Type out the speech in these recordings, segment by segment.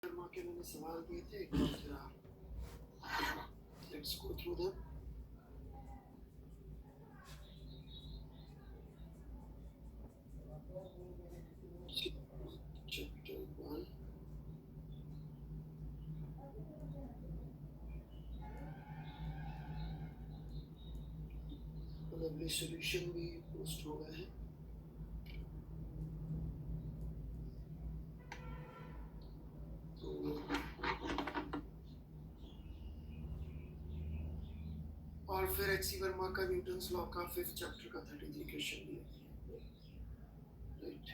शर्मा के मैंने सवाल दिए थे, एक बार जरा let's go through them. Chapter 1 lovely solution भी पोस्ट हो गए हैं। और फिर एच.सी. वर्मा का न्यूटन्स लॉ का 5th चैप्टर का 33 क्वेश्चन दिए थे, राइट?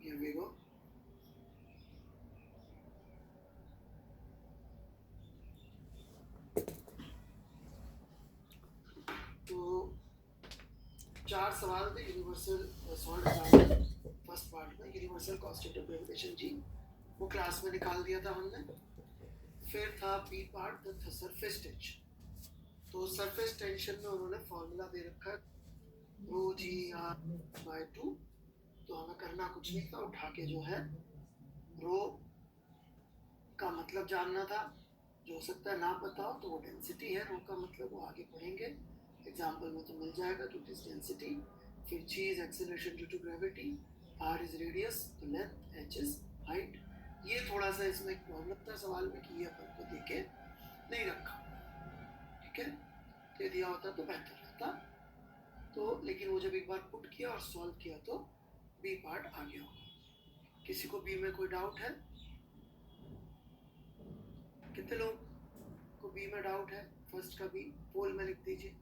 Here we go. तो 4 सवाल थे universal solve example first part में। यूनिवर्सल कांस्टेंट ऑफ ग्रेविटेशन जी वो क्लास में निकाल दिया था हमने। फिर था बी पार्ट, द था सरफेस टेंशन। तो सरफेस टेंशन में उन्होंने फॉर्मूला दे रखा है रो जी आर बाय 2। तो हमें करना कुछ नहीं था, उठा के जो है रो का मतलब जानना था। जो हो सकता है ना पता हो तो वो डेंसिटी है, रो का मतलब वो आगे पढ़ेंगे एग्जाम्पल में तो मिल जाएगा कि इट इज डेंसिटी। फिर g is acceleration due to gravity, r is radius, तो लेंथ, एच इज हाइट। ये थोड़ा सा इसमें एक प्रॉब्लम था सवाल में कि ये अपन को देके नहीं रखा, ठीक है? तो दिया होता तो बेहतर रहता। तो लेकिन वो जब एक बार पुट किया और सॉल्व किया तो बी पार्ट आ गया होगा। किसी को बी में कोई डाउट है? कितने लोग को बी में डाउट है? फर्स्ट का बी पोल में लिख दीजिए।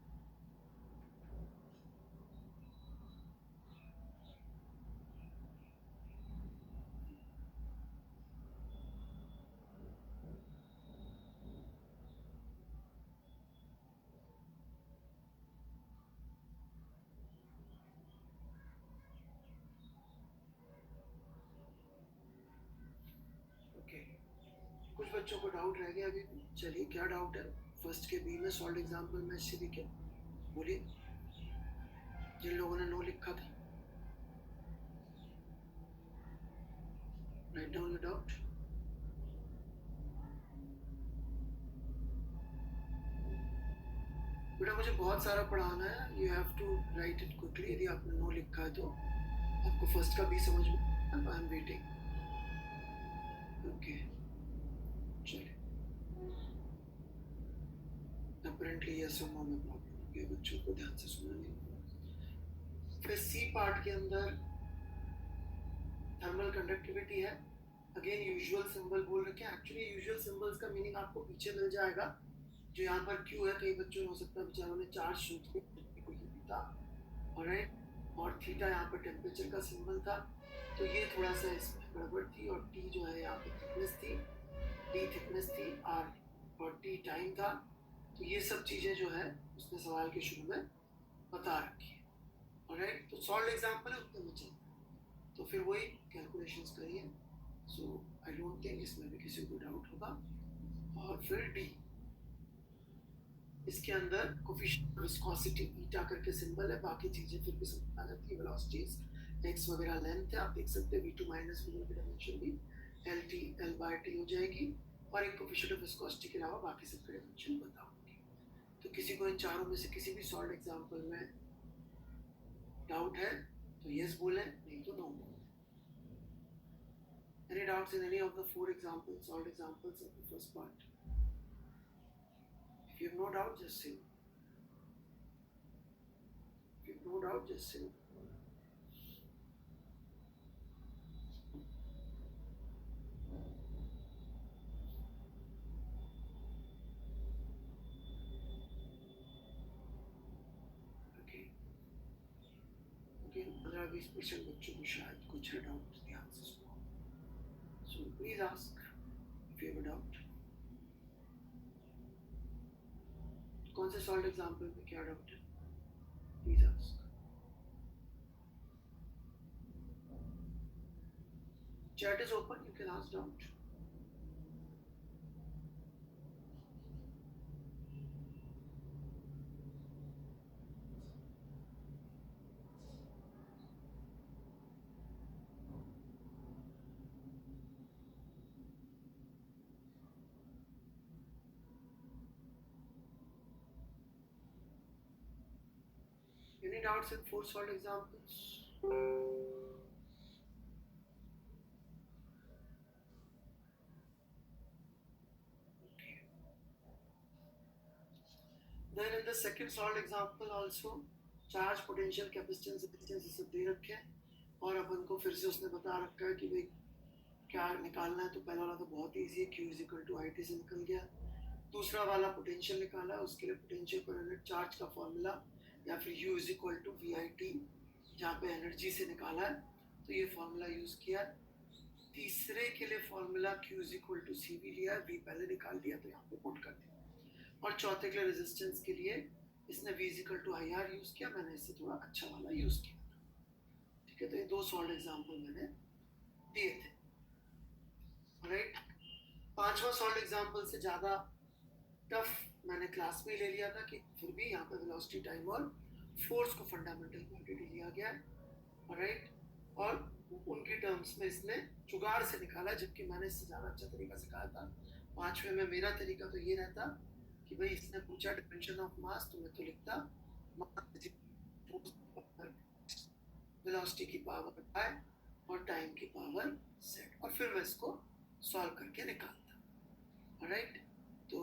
ओके, कुछ बच्चों को डाउट रह गया अभी भी। चलिए, क्या डाउट है फर्स्ट के बी में सॉल्व एग्जाम्पल में? इससे भी क्या बोलिए, जिन लोगों ने नो लिखा था। Write down your doubt. बेटा मुझे बहुत सारा पढ़ाना है, you have to write it quickly. यदि आपने नो लिखा है तो आपको फर्स्ट का बी समझ में आई एम वेटिंग। ओके चलिए, अपेरेंटली यस और नो में प्रॉब्लम हो गया, बच्चों को ध्यान से सुनना नहीं। फिर सी पार्ट के अंदर थर्मल कंडक्टिविटी है। अगेन यूजुअल सिंबल बोल रखे हैं। एक्चुअली यूजुअल सिंबल्स का मीनिंग आपको पीछे मिल जाएगा। जो यहाँ पर क्यू है, कई बच्चों ने हो सकता है बेचारों ने चार्ज शूट किया और थीटा यहाँ पर टेम्परेचर का सिंबल था, तो ये थोड़ा सा इसमें गड़बड़ थी। और टी जो है यहाँ पर थिकनेस थी, डी थिकनेस थी, आर और टी टाइम था। तो ये सब चीज़ें जो है उसने सवाल के शुरू में बता रखी है। ऑलराइट, तो सॉल्व एग्जाम्पल है उतने में चलता। तो फिर वही कैलकुलेशंस करिए। सो आई डोंट थिंक इसमें भी किसी को डाउट होगा। और फिर डी, इसके अंदर कोफिशिएंट विस्कोसिटी ईटा करके सिंबल है, बाकी चीजें फिर भी समझ आ जाती है। वेलोसिटीज एक्स वगैरह लेंथ है, आप देख सकते हैं v2 माइनस v1 की डायमेंशन भी l बाय टी हो जाएगी। और एक कोफिशिएंट ऑफ विस्कोसिटी के अलावा बाकी सबके डायमेंशन बताऊंगी। तो किसी को इन चारों में से किसी भी सॉल्व एग्जांपल में डाउट है तो यस बोलें, नहीं तो नो बोलें। Any doubts in any of the 4 examples, solved examples of the first part? If you have no doubt, just say no. If you have no doubt, just say no. Okay. Again, 15-20% बच्चों को शायद कुछ है doubt, ध्यान से सुनो। So please ask if you have a doubt. कौन से सॉल्व एग्जाम्पल में क्या डाउट है? Please ask. Chat is open, you can ask doubt. doubts in 4 solved examples? Okay. Then in the second solved example also charge, potential, capacitance, resistance ये सब दे रखे हैं और अपन को फिर से उसने बता रखा है कि भाई क्या निकालना है। तो पहला वाला तो बहुत इजी है, Q is equal to I T से निकल गया। दूसरा वाला पोटेंशियल निकाला है, उसके लिए पोटेंशियल पर यूनिट चार्ज का फॉर्मूला या फिर U is equal to V I T, जहाँ पे एनर्जी से निकाला है तो ये फॉर्मूला यूज किया। तीसरे के लिए formula Q is equal to C V लिया, V पहले निकाल दिया तो यहाँ पे पुट कर दिया। और चौथे के लिए रेजिस्टेंस के लिए इसने V is equal to I R use किया, मैंने इससे थोड़ा अच्छा वाला यूज किया। ठीक है, तो ये 2 सॉल्व एग्जाम्पल मैंने दिए थे। राइट, 5वां सॉल्व एग्जाम्पल से ज़्यादा टफ मैंने क्लास में ले लिया था कि फिर भी यहाँ पे वेलोसिटी, टाइम और फोर्स को फंडामेंटल क्वांटिटी लिया गया है। राइट, और उनकी टर्म्स में इसने जुगाड़ से निकाला, जबकि मैंने इससे ज़्यादा अच्छा तरीका सिखाया था। 5वें में मेरा तरीका तो ये रहता कि भाई इसने पूछा डिमेंशन ऑफ मास, तो मैं तो लिखता वेलोसिटी की पावर आई और टाइम की पावर z, और फिर मैं इसको सॉल्व करके निकालता। राइट, तो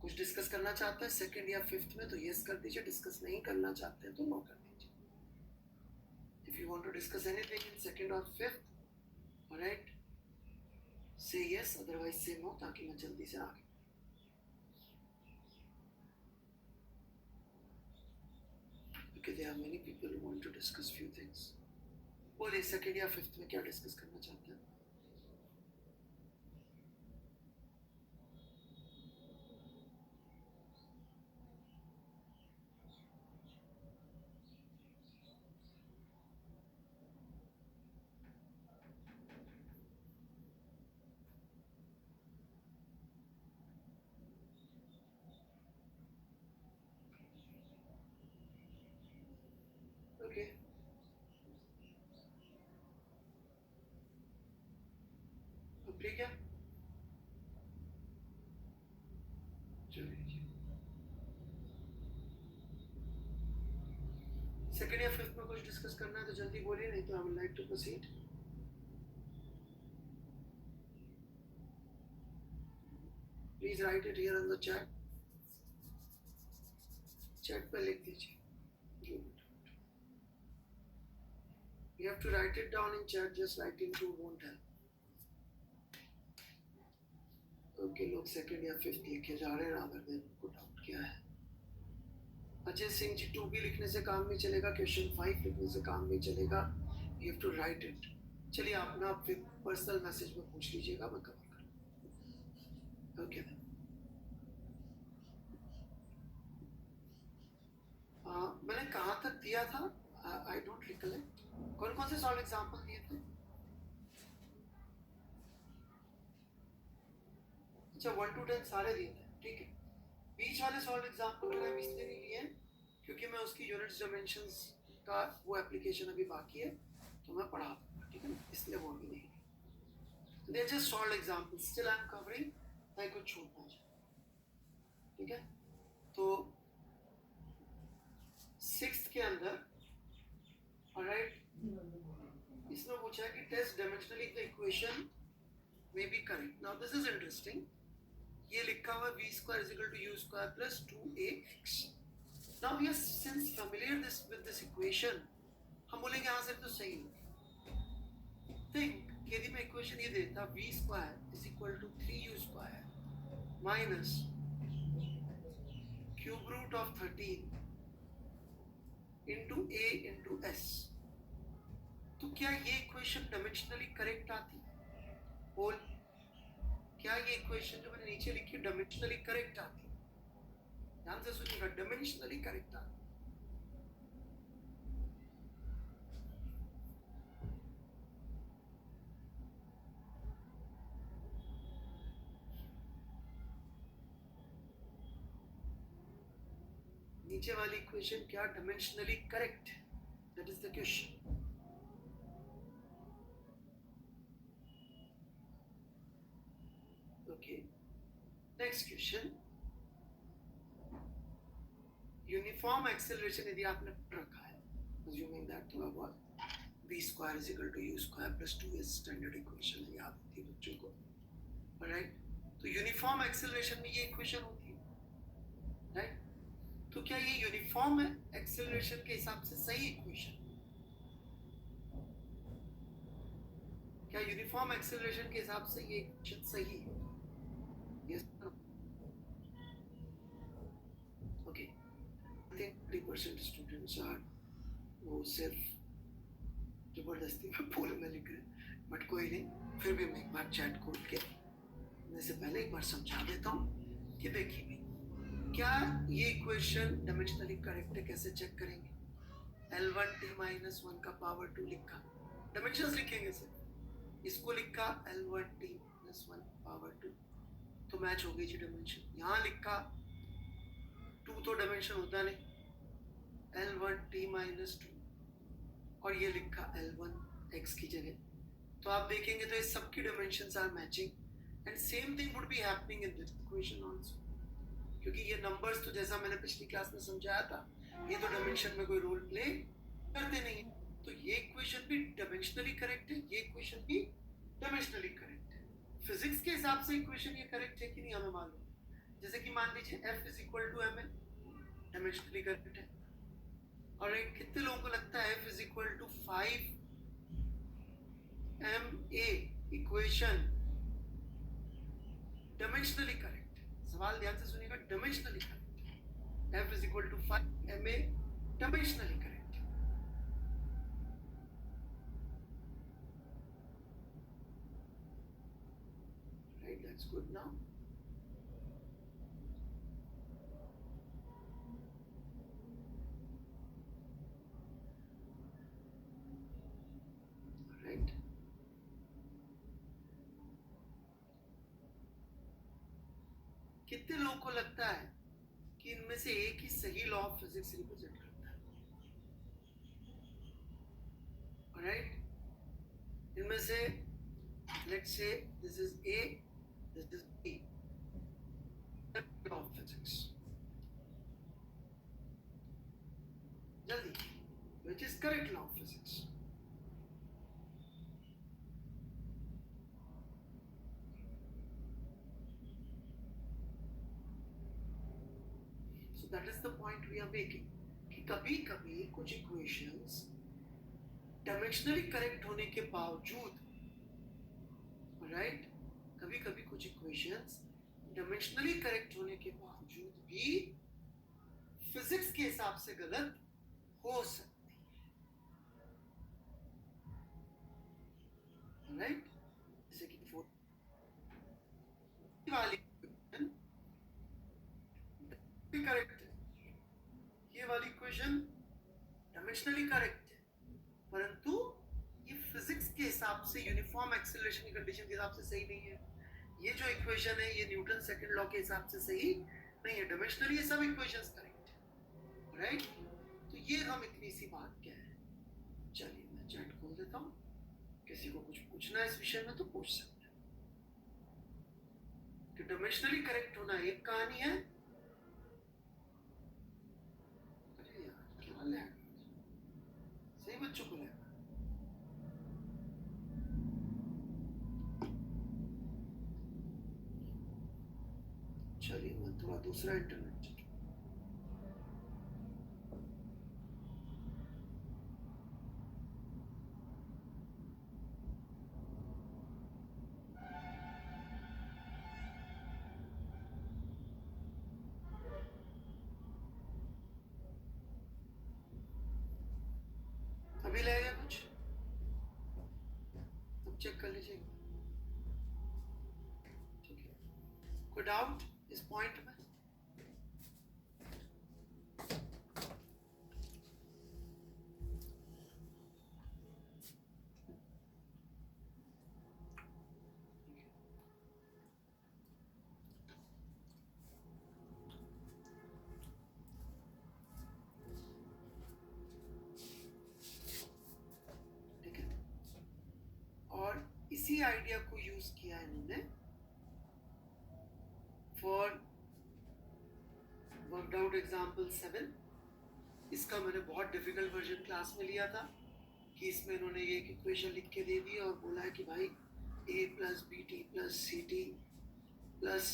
कुछ डिस्कस करना चाहते हैं सेकंड या फिफ्थ में तो यस कर दीजिए, डिस्कस नहीं करना चाहते हैं तो नो कर दीजिए। If you want to discuss anything in second और fifth, alright, say yes, otherwise say no, ताकि मैं जल्दी से आगे। Because there are many people who want to discuss few things. बोलिए सेकंड या फिफ्थ में क्या डिस्कस करना चाहते हैं? ओके, ठीक है, चलिए सेकंड या फिफ्थ में कुछ डिस्कस करना है तो जल्दी बोलिए, नहीं तो I would like to proceed. Please write it here in the chat, chat पे लिख दीजिए। You have to write it down in chat, just writing to won't help. Okay, लोग सेकंड या फिफ्थ लिखे जा रहे हैं, रादर देन पुट आउट क्या है। अजय सिंह जी, 2B लिखने से काम नहीं चलेगा, क्वेश्चन 5 लिखने से काम नहीं चलेगा, you have to write it. चलिए आप ना फिर पर्सनल मैसेज में पूछ लीजिएगा, मैं कवर करूँ। ओके, मैंने कहाँ तक दिया था, आई डोंट रिकलेक्ट। कौन कौन से सॉल्व एग्जाम्पल दिए थे? अच्छा, 1 to 10 सारे दिए थे, ठीक है। बीच वाले सॉल्व एग्जाम्पल मैंने इसलिए नहीं लिए क्योंकि मैं उसकी यूनिट्स डायमेंशंस का वो एप्लीकेशन अभी बाकी है, तो मैं पढ़ा दूंगा, ठीक है, इसलिए वो भी नहीं। They just solve example, still I am covering, ताकि कुछ छूट ना जाए, ठीक है। तो 6th के अंदर, ऑलराइट, इसमें पूछा है कि test dimensionally the equation may be correct. Now this is interesting, ये लिखा हुआ v square is equal to u square plus 2ax। now we are since familiar with this equation, हम बोलेंगे यहाँ से तो सही है। think यदि मैं इक्वेशन ये देता v square is equal to 3u square minus cube root of 13 into a into s, तो क्या ये इक्वेशन डायमेंशनली करेक्ट आती? बोल, क्या ये इक्वेशन जो मैंने नीचे लिखी डायमेंशनली करेक्ट आती? ध्यान से सुनिएगा, डायमेंशनली करेक्ट आती। नीचे वाली इक्वेशन क्या dimensionally correct? That is the question. Okay, next question, uniform acceleration यदि आपने रखा है assuming that थोड़ा बहुत v square is equal to u square plus 2s standard equation है, याद होती है बच्चों को, राइट? तो यूनिफॉर्म एक्सेलरेशन में ये इक्वेशन होती है, राइट? तो क्या ये यूनिफॉर्म एक्सेलरेशन के हिसाब से सही इक्वेशन? क्या यूनिफॉर्म एक्सेलरेशन के हिसाब से ये इक्वेशन सही है? Yes, okay. I think 30% students are वो सिर्फ जबरदस्ती में पूल में लिख रहे, बट कोई नहीं, फिर भी मैं एक बार चैट खोल के से पहले एक बार समझा देता हूँ कि देखिए क्या ये इक्वेशन डायमेंशनली करेक्ट है, कैसे चेक करेंगे? L1t-1 का पावर 2 लिखा, डायमेंशंस लिखेंगे सिर्फ, इसको लिखा L1t-1 पावर 2, तो मैच हो गई जी डायमेंशन। यहाँ लिखा 2 तो डायमेंशन होता नहीं, L1t-2, और ये लिखा L1x की जगह, तो आप देखेंगे तो इस सब की dimensions are matching, and same thing would be happening in this equation also, क्योंकि ये नंबर्स तो जैसा मैंने पिछली क्लास में समझाया था, ये तो डायमेंशन में कोई रोल प्ले करते नहीं, तो ये इक्वेशन भी डायमेंशनली करेक्ट है, ये इक्वेशन भी डायमेंशनली करेक्ट है। फिजिक्स के हिसाब से इक्वेशन ये करेक्ट है कि नहीं हमें मालूम, जैसे कि मान लीजिए F is equal to ma, dimensionally correct है, और कितने लोगों को लगता है F is equal to 5ma equation dimensionally correct? सवाल ध्यान से सुनिएगा, dimensionally correct, F is equal to 5ma dimensionally correct, right? That's good now. Right, कितने लोगों को लगता है कि इनमें से एक ही सही लॉ ऑफ फिजिक्स रिप्रेजेंट करता है? राइट, इनमें से let's say this is A, this is B, law of physics, जल्दी, which is correct law of physics? That is the point we are making कि कभी कभी कुछ इक्वेशंस डायमेंशनली करेक्ट होने के बावजूद, राइट, कभी कभी कुछ इक्वेशंस डायमेंशनली करेक्ट होने के बावजूद भी फिजिक्स के हिसाब से गलत हो सकती है, राइट? जैसे कि वाली करेक्ट है, ये वाली इक्वेशन डायमेंशनली करेक्ट है, परंतु ये फिजिक्स के हिसाब से यूनिफॉर्म एक्सेलरेशन की कंडीशन के हिसाब से सही नहीं है। ये जो इक्वेशन है ये न्यूटन सेकंड लॉ के हिसाब से सही नहीं है, डायमेंशनली ये सब इक्वेशंस करेक्ट है, राइट? तो ये हम इतनी सी बात कह रहे हैं। चलिए मैं चैट खोल देता हूँ, किसी को कुछ पूछना है इस विषय में तो पूछ सकते हैं कि डायमेंशनली करेक्ट होना एक कहानी है, सही बच्चों को लैग, चलिए मैं थोड़ा दूसरा इंटरनेट अभी लगेगा कुछ, अब चेक कर लीजिए, ठीक है? कोई डाउट इस पॉइंट में? इसी आइडिया को यूज किया इन्होंने फॉर वर्कड आउट एग्जाम्पल 7, इसका मैंने बहुत डिफिकल्ट वर्जन क्लास में लिया था कि इसमें इन्होंने ये एक इक्वेशन लिख के दे दी और बोला है कि भाई a plus b t plus c t plus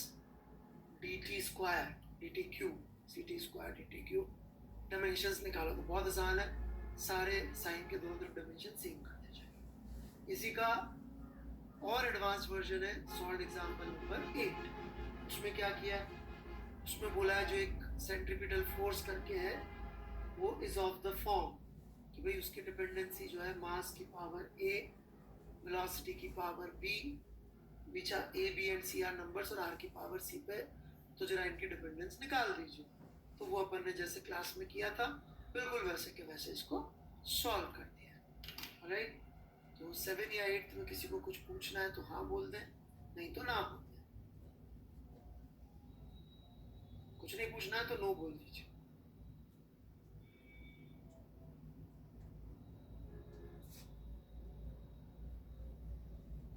d t square d t cube c t square d t cube dimensions निकालो। तो बहुत आसान है, सारे साइन के दोनों तरफ डायमेंशन सेम कर दिया जाए। इसी का और एडवांस वर्जन है सॉल्व एग्जाम्पल नंबर 8। उसमें क्या किया है, उसमें बोला है जो एक सेंट्रीपिटल फोर्स करके है वो इज ऑफ द फॉर्म कि भाई उसकी डिपेंडेंसी जो है मास की पावर a, वेलोसिटी की पावर b, बीचा a, b and c are numbers और r की पावर c पे, तो जरा इनकी डिपेंडेंस निकाल दीजिए। तो वो अपन ने जैसे क्लास में किया था बिल्कुल वैसे के वैसे इसको सॉल्व कर दिया। राइट, तो 7 या 8 में किसी को कुछ पूछना है तो हाँ बोल दें, नहीं तो ना बोल दें। कुछ नहीं पूछना है तो नो बोल दीजिए।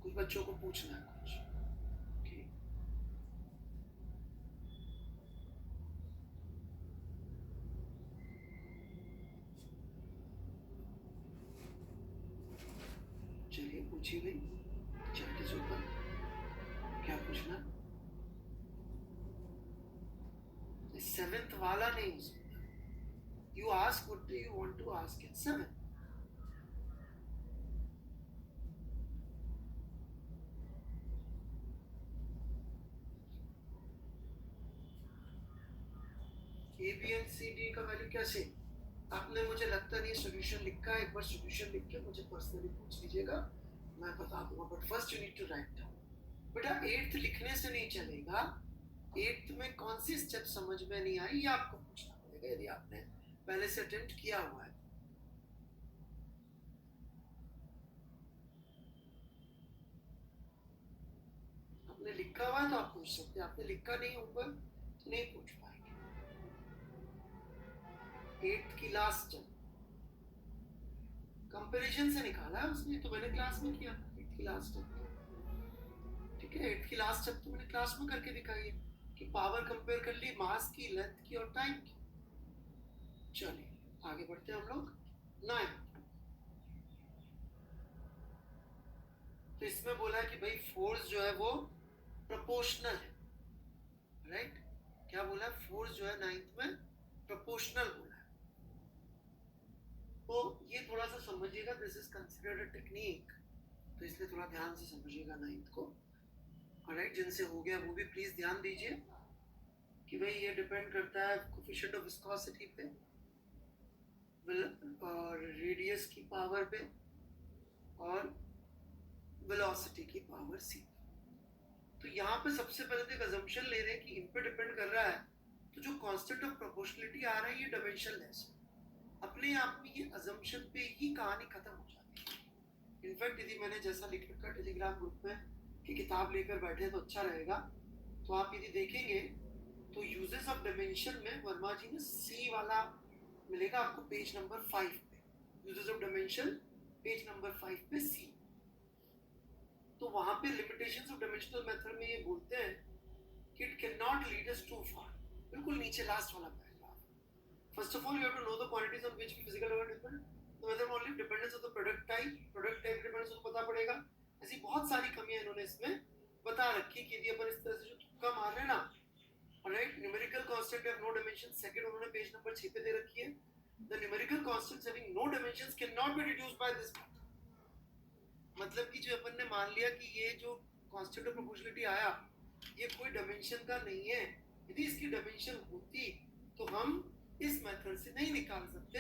कुछ बच्चों को पूछना है कुछ। चलिए पूछिए भाई, चैट इज ओपन, क्या पूछना? 7th वाला नहीं हो सकता। You ask what do you want to ask in 7th। A B and C D का वैल्यू कैसे? आपने, मुझे लगता नहीं सॉल्यूशन लिखा है, एक बार सॉल्यूशन लिख के मुझे पर्सनली पूछ लीजिएगा, मैं बता दूंगा। But first you need to write down. बेटा 8th लिखने से नहीं चलेगा, 8th में कौन सी स्टेप समझ में नहीं आई ये आपको पूछना पड़ेगा यदि आपने पहले से अटेम्प्ट किया हुआ है। आपने लिखा हुआ है तो आप पूछ सकते हैं, आपने लिखा नहीं ऊपर तो नहीं पूछ पाएंगे। 8th की लास्ट स्टेप कंपैरिजन से निकाला है उसने, तो मैंने क्लास में किया 8th की लास्ट स्टेप। ठीक है, 8th की लास्ट स्टेप तो मैंने क्लास में करके दिखाई है कि पावर कंपेयर कर ली मास की, लेंथ की और टाइम की। चलिए आगे बढ़ते हैं हम लोग 9। तो इसमें बोला है कि भाई फोर्स जो है वो प्रोपोर्शनल है। राइट, क्या बोला है? फोर्स जो है 9th में प्रोपोर्शनल बोला है। तो ये थोड़ा सा समझिएगा, this is considered a technique, तो इसलिए थोड़ा ध्यान से समझिएगा 9th को। राइट, जिनसे हो गया वो भी प्लीज ध्यान दीजिए कि भाई ये डिपेंड करता है कोफिशिएंट ऑफ विस्कोसिटी पे और रेडियस की पावर पे और वेलोसिटी की पावर c। तो यहाँ पे सबसे पहले तो एक अजम्पशन ले रहे हैं कि इन पे डिपेंड कर रहा है, तो जो कांस्टेंट ऑफ प्रोपोर्शनलिटी आ रहा है ये डायमेंशनलेस। अपने आप में ये अजम्पशन पे ही कहानी खत्म हो जाती है। इनफैक्ट यदि मैंने जैसा लिख रखा टेलीग्राम ग्रुप में कि किताब लेकर बैठे तो अच्छा रहेगा, तो आप यदि देखेंगे तो यूजेस ऑफ डायमेंशन में वर्मा जी ने सी वाला मिलेगा आपको पेज नंबर 5 पे। Uses of dimension page number 5 पे सी। तो वहां पे लिमिटेशंस ऑफ डायमेंशनल मेथड में ये बोलते हैं कि it cannot lead us too far. बिल्कुल नीचे लास्ट वाला paragraph. First of all you have to know the quantities on which physical level depend, the method only dependence of the product type dependence को पता पड़ेगा। ऐसी बहुत सारी कमियां इन्होंने इसमें बता रखी कि यदि अपन इस तरह से जो तुक्का मार रहे हैं ना, right, numerical constant have no dimension, second उन्होंने पेज नंबर 6 पे दे रखी है, the numerical constants having no dimensions can not be reduced by this method. मतलब कि जो अपन ने मान लिया कि ये जो कांस्टेंट ऑफ प्रोपोर्शनलिटी आया ये कोई डायमेंशन का नहीं है, यदि इसकी डायमेंशन होती तो हम इस मेथड से नहीं निकाल सकते,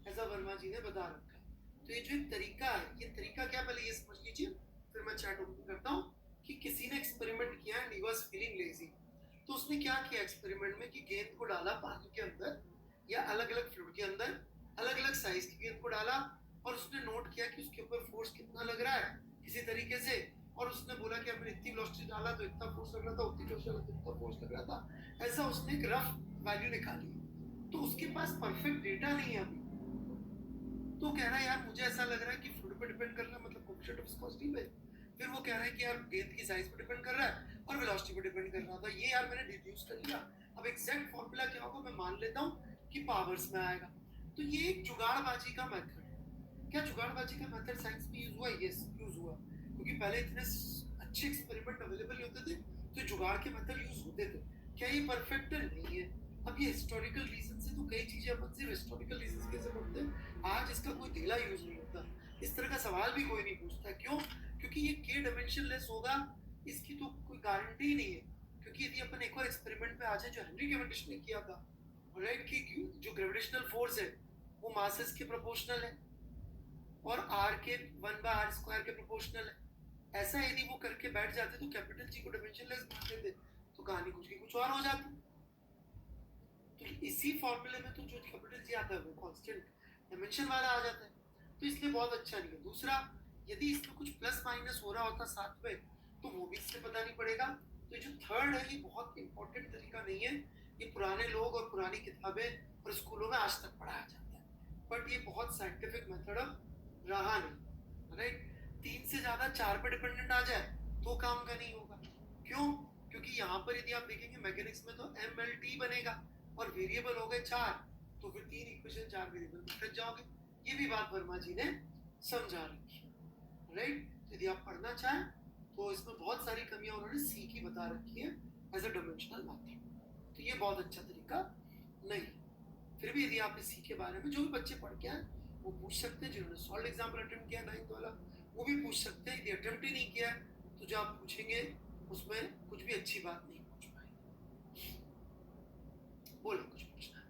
ऐसा वर्मा जी ने बता रखा है। तो ये जो एक तरीका है, ये तरीका क्या, पहले ये समझ लीजिए, फिर मैं चैट ओपन करता हूँ। कि किसी ने एक्सपेरिमेंट किया and he was feeling lazy, तो उसने क्या किया एक्सपेरिमेंट में कि गेंद को डाला पानी के अंदर या अलग अलग फ्लूइड के अंदर, अलग अलग साइज की गेंद को डाला और उसने नोट किया कि उसके ऊपर फोर्स कितना लग रहा है किसी तरीके से, और उसने बोला कि हमने इतनी वेलोसिटी डाला तो इतना फोर्स लग रहा था, उतनी वेलोसिटी डाला तो इतना फोर्स लग रहा था। ऐसा उसने एक रफ वैल्यू निकाली। तो उसके पास परफेक्ट डेटा नहीं है अभी, तो कह रहा है यार मुझे ऐसा लग रहा है कि फ्लूइड पे डिपेंड कर रहा है, मतलब कोएफिशिएंट ऑफ विस्कोसिटी पे। फिर वो कह रहा है कि यार गेंद की साइज पे डिपेंड कर रहा है और वेलोसिटी पे डिपेंड कर रहा था। ये यार मैंने डिड्यूस कर लिया। अब एग्जैक्ट फॉर्मूला क्या होगा मैं मान लेता हूँ कि पावर्स में आएगा। तो ये एक जुगाड़बाजी का मेथड है। क्या जुगाड़बाजी का मेथड साइंस में यूज हुआ? यस, यूज हुआ, क्योंकि पहले इतने अच्छे एक्सपेरिमेंट अवेलेबल होते थे तो जुगाड़ के मेथड यूज होते थे। क्या ये परफेक्ट नहीं है? अब ये हिस्टोरिकल रीजन से तो कई चीजें अपन सिर्फ हिस्टोरिकल रीजन कैसे पढ़ते हैं, आज इसका कोई ढीला यूज नहीं होता। इस तरह का सवाल भी कोई नहीं पूछता। क्यों? क्योंकि ये के डायमेंशनलेस होगा, इसकी तो कोई गारंटी ही नहीं है। क्योंकि यदि अपन एक और एक्सपेरिमेंट पे आ जाए जो हेनरी कैवेंडिश ने किया था, राइट, कि जो ग्रेविटेशनल फोर्स है वो मासेस के प्रोपोर्शनल है और आर के 1/r² के प्रोपोर्शनल है, ऐसा यदि वो करके बैठ जाते तो कैपिटल जी को डायमेंशनलेस मान देते तो कहानी कुछ की कुछ और हो जाती। तो इसी फॉर्मूले में तो जो कैपिटल जी आता है वो कांस्टेंट डायमेंशन वाला आ जाता है, तो इसलिए बहुत अच्छा नहीं है। दूसरा, यदि इसमें कुछ प्लस माइनस हो रहा होता साथ में तो वो भी इससे पता नहीं पड़ेगा। तो जो थर्ड है ये बहुत इंपॉर्टेंट तरीका नहीं है, ये पुराने लोग और पुरानी किताबें और स्कूलों में आज तक पढ़ाया जाता है, बट ये बहुत साइंटिफिक मेथड अब रहा नहीं, राइट। 3 से ज्यादा 4 पे डिपेंडेंट आ जाए तो काम का नहीं होगा। क्यों? क्योंकि यहाँ पर यदि आप देखेंगे मैकेनिक्स में तो MLT बनेगा और वेरिएबल हो गए 4, तो फिर 3 इक्वेशन 4 वेरिएबल में फंस जाओगे। ये भी बात वर्मा जी ने समझा रखी है, राइट। तो यदि आप पढ़ना चाहें तो इसमें बहुत सारी कमियां उन्होंने सी की बता रखी है एज अ डायमेंशनल मेथड, तो ये बहुत अच्छा तरीका नहीं। फिर भी यदि आप इस सी के बारे में जो भी बच्चे पढ़ के आए वो पूछ सकते हैं, जिन्होंने सॉल्व एग्जाम्पल अटेम्प्ट किया 9th वाला वो भी पूछ सकते हैं। यदि अटेम्प्ट ही नहीं किया है तो जो आप पूछेंगे उसमें कुछ भी अच्छी बात नहीं पूछ पाएंगे। बोलो कुछ पूछना है?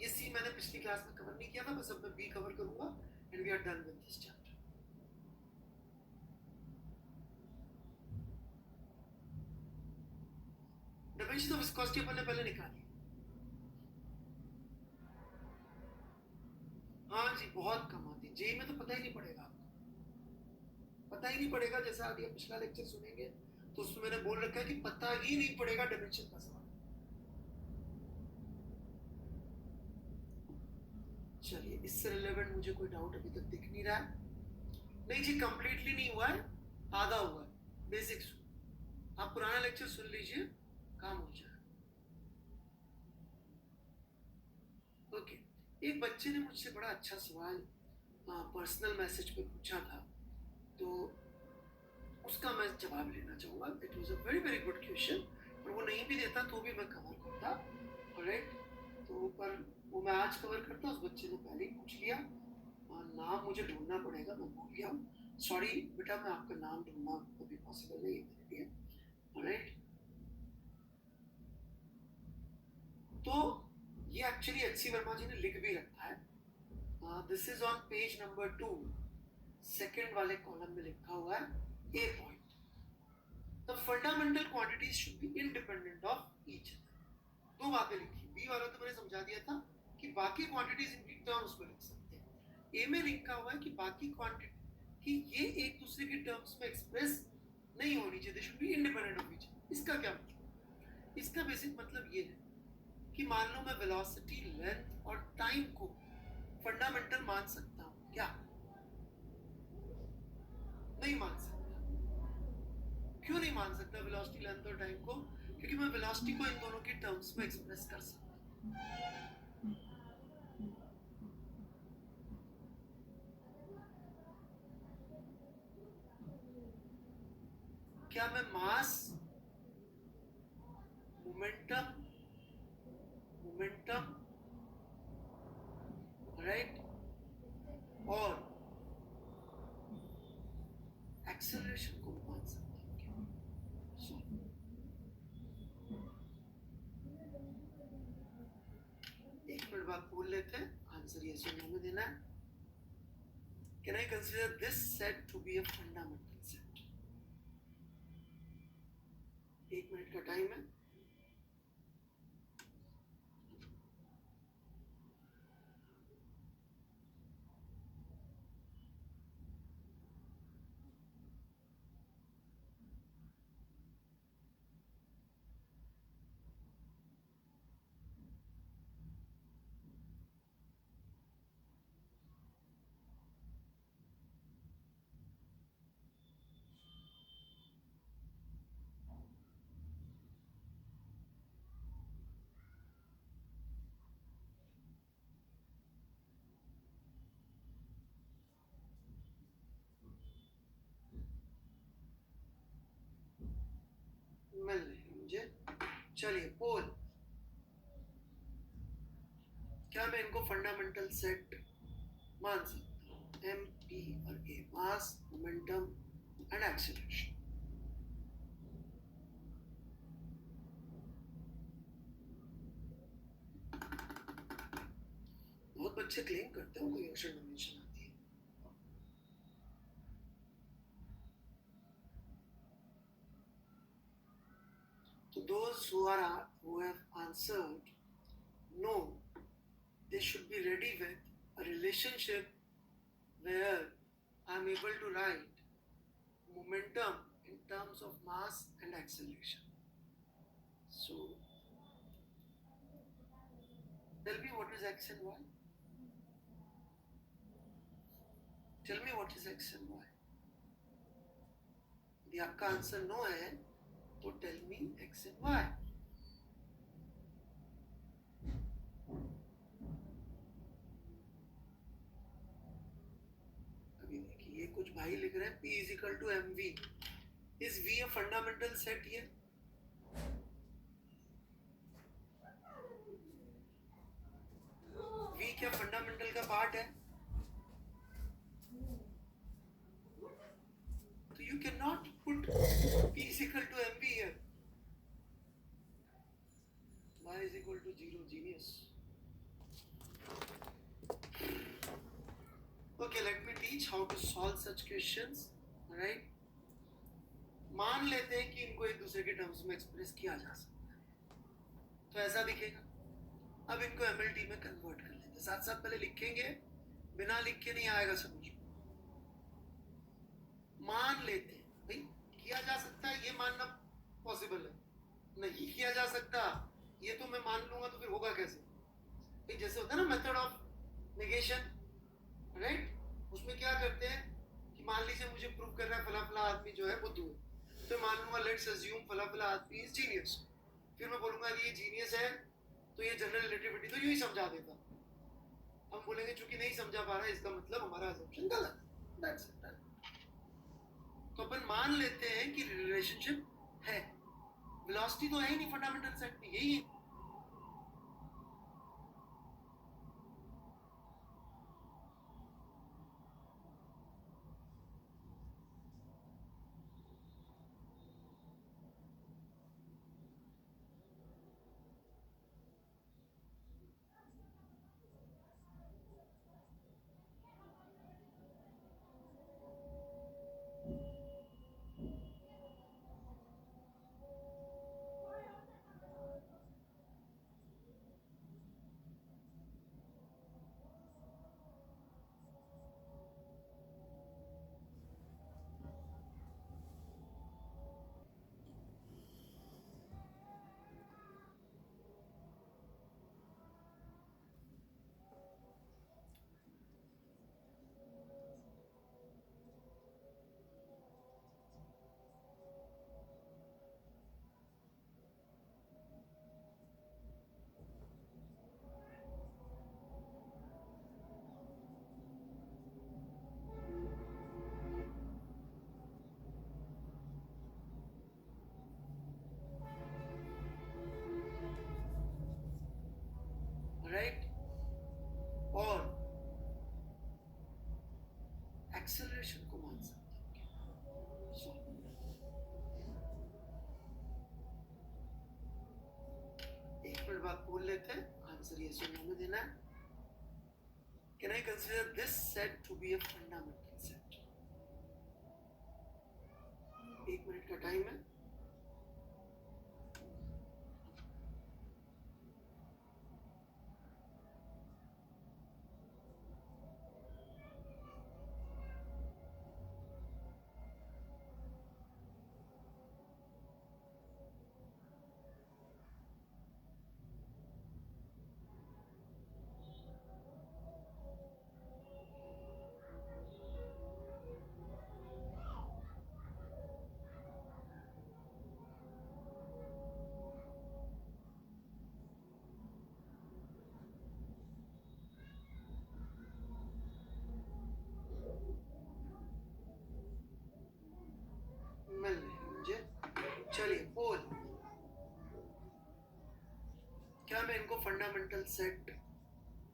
ये सी मैंने पिछली क्लास में कवर नहीं किया था, बस अब मैं बी कवर करूंगा and we are done with this chapter. Dimension of viscosity अपन ने पहले निकाली। हाँ जी, बहुत कम आती, जेई में तो पता ही नहीं पड़ेगा आपको, पता ही नहीं पड़ेगा। जैसा आप पिछला लेक्चर सुनेंगे तो उसमें मैंने बोल रखा है कि पता ही नहीं पड़ेगा डायमेंशन का सवाल। चलिए, इससे रिलेवेंट मुझे कोई डाउट अभी तक दिख नहीं रहा है। नहीं जी, कंप्लीटली नहीं हुआ है, आधा हुआ है, बेसिक्स। आप पुराना लेक्चर सुन लीजिए, काम हो जाए। ओके, एक बच्चे ने मुझसे बड़ा अच्छा सवाल पर्सनल मैसेज पे पूछा था, तो उसका मैं जवाब लेना चाहूँगा। It was a very very good question, और वो नहीं भी देता तो भी मैं कवर करता, राइट। तो पर वो मैं आज कवर करता, उस बच्चे ने पहले ही पूछ लिया। नाम मुझे ढूंढना पड़ेगा, मैं भूल गया हूँ, सॉरी बेटा, मैं आपका नाम ढूंढना अभी पॉसिबल नहीं है मेरे लिए, राइट। तो ये एक्चुअली एचसी वर्मा जी ने लिख भी रखा है। This is on page number 2, second वाले कॉलम में लिखा हुआ है a point, the fundamental quantities should be independent of each other. दो बातें लिखी, बी वाला तो मैंने समझा दिया था कि बाकी क्वांटिटीज इनकी टर्म्स में लिख सकते हैं। ए में लिखा हुआ है कि बाकी क्वांटिटी कि ये एक दूसरे के टर्म्स में एक्सप्रेस नहीं होनी चाहिए, they should be independent of each other. इसका क्या मतलब? इसका बेसिक मतलब ये है कि मान लो मैं वेलोसिटी, लेंथ और टाइम को फंडामेंटल मान सकता हूं क्या? नहीं मान सकता। क्यों नहीं मान सकता वेलोसिटी, लेंथ और टाइम को? क्योंकि मैं वेलोसिटी को इन दोनों के टर्म्स में एक्सप्रेस कर सकता हूं। क्या मैं मास, मोमेंटम, राइट, और एक्सेलरेशन को मान सकता हूं क्या? एक मिनट बाद बोल लेते हैं, आंसर यस और नो में देना है। Can I consider this set to be a fundamental set? 1 minute का टाइम है। चलिए पोल, क्या मैं इनको फंडामेंटल सेट मान सकता हूँ? एम पी और ए, मास, मोमेंटम एंड एक्सीलरेशन। बहुत बच्चे क्लेम करते हैं कोई एक्स्ट्रा डायमेंशन आती है। तो those who have answered no, they should be ready with a relationship where I'm able to write momentum in terms of mass and acceleration. So tell me what is x and y. Tell me what is x and y. यदि आपका answer no है तो tell me x and y. अभी देखिए, ये कुछ भाई लिख रहे हैं P is equal to mv. Is v a fundamental set here? v क्या फंडामेंटल का पार्ट है? तो you cannot put P is equal to mv here. Y is equal to 0. Genius. Okay, let me teach how to solve such questions. Alright? मान लेते हैं कि इनको एक दूसरे के टर्म्स में एक्सप्रेस किया जा सकता है, तो ऐसा दिखेगा। अब इनको MLT में कन्वर्ट कर लेते हैं, साथ साथ पहले लिखेंगे, बिना लिख के नहीं आएगा समझ। मान लेते हैं भाई किया जा सकता है, ये मानना पॉसिबल है, नहीं किया जा सकता ये तो मैं मान लूंगा तो फिर होगा कैसे? भाई जैसे होता है ना मेथड ऑफ नेगेशन, राइट? उसमें क्या करते हैं कि मान लीजिए मुझे प्रूव करना है फला फला आदमी जो है बुद्धू है, तो मान लूंगा लेट्स अज्यूम फला फला आदमी इज जीनियस। फिर मैं बोलूंगा ये जीनियस है तो ये जनरल रिलेटिविटी तो यूं ही समझा देता। हम बोलेंगे चूंकि नहीं समझा पा रहा है इसका मतलब हमारा अजम्पशन गलत है। That's it. तो अपन मान लेते हैं कि रिलेशनशिप है, वेलोसिटी तो है ही नहीं फंडामेंटल सेट में, यही है। राइट? और एक्सेलरेशन को मान सकते हैं। एक मिनट बाद बोल लेते हैं, आंसर ये सुनने में देना है। Can I consider this set to be a fundamental set? एक मिनट का टाइम है। मैं इनको फंडामेंटल सेट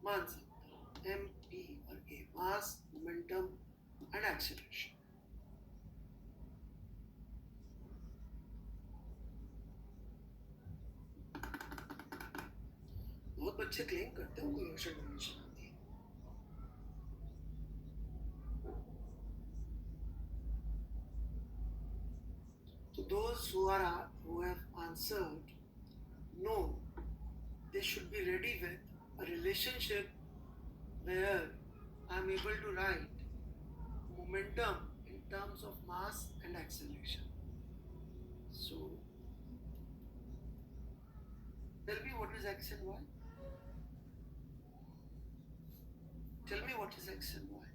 मान सकता हूँ, एम पी और ए, मास, मोमेंटम एंड एक्सेलरेशन। बहुत बच्चे क्लेम करते हैं उनको यूनिवर्सल डेफिनेशन आती है। So those who have answered no, they should be ready with a relationship where I am able to write momentum in terms of mass and acceleration. So tell me what is x and y. Tell me what is x and y.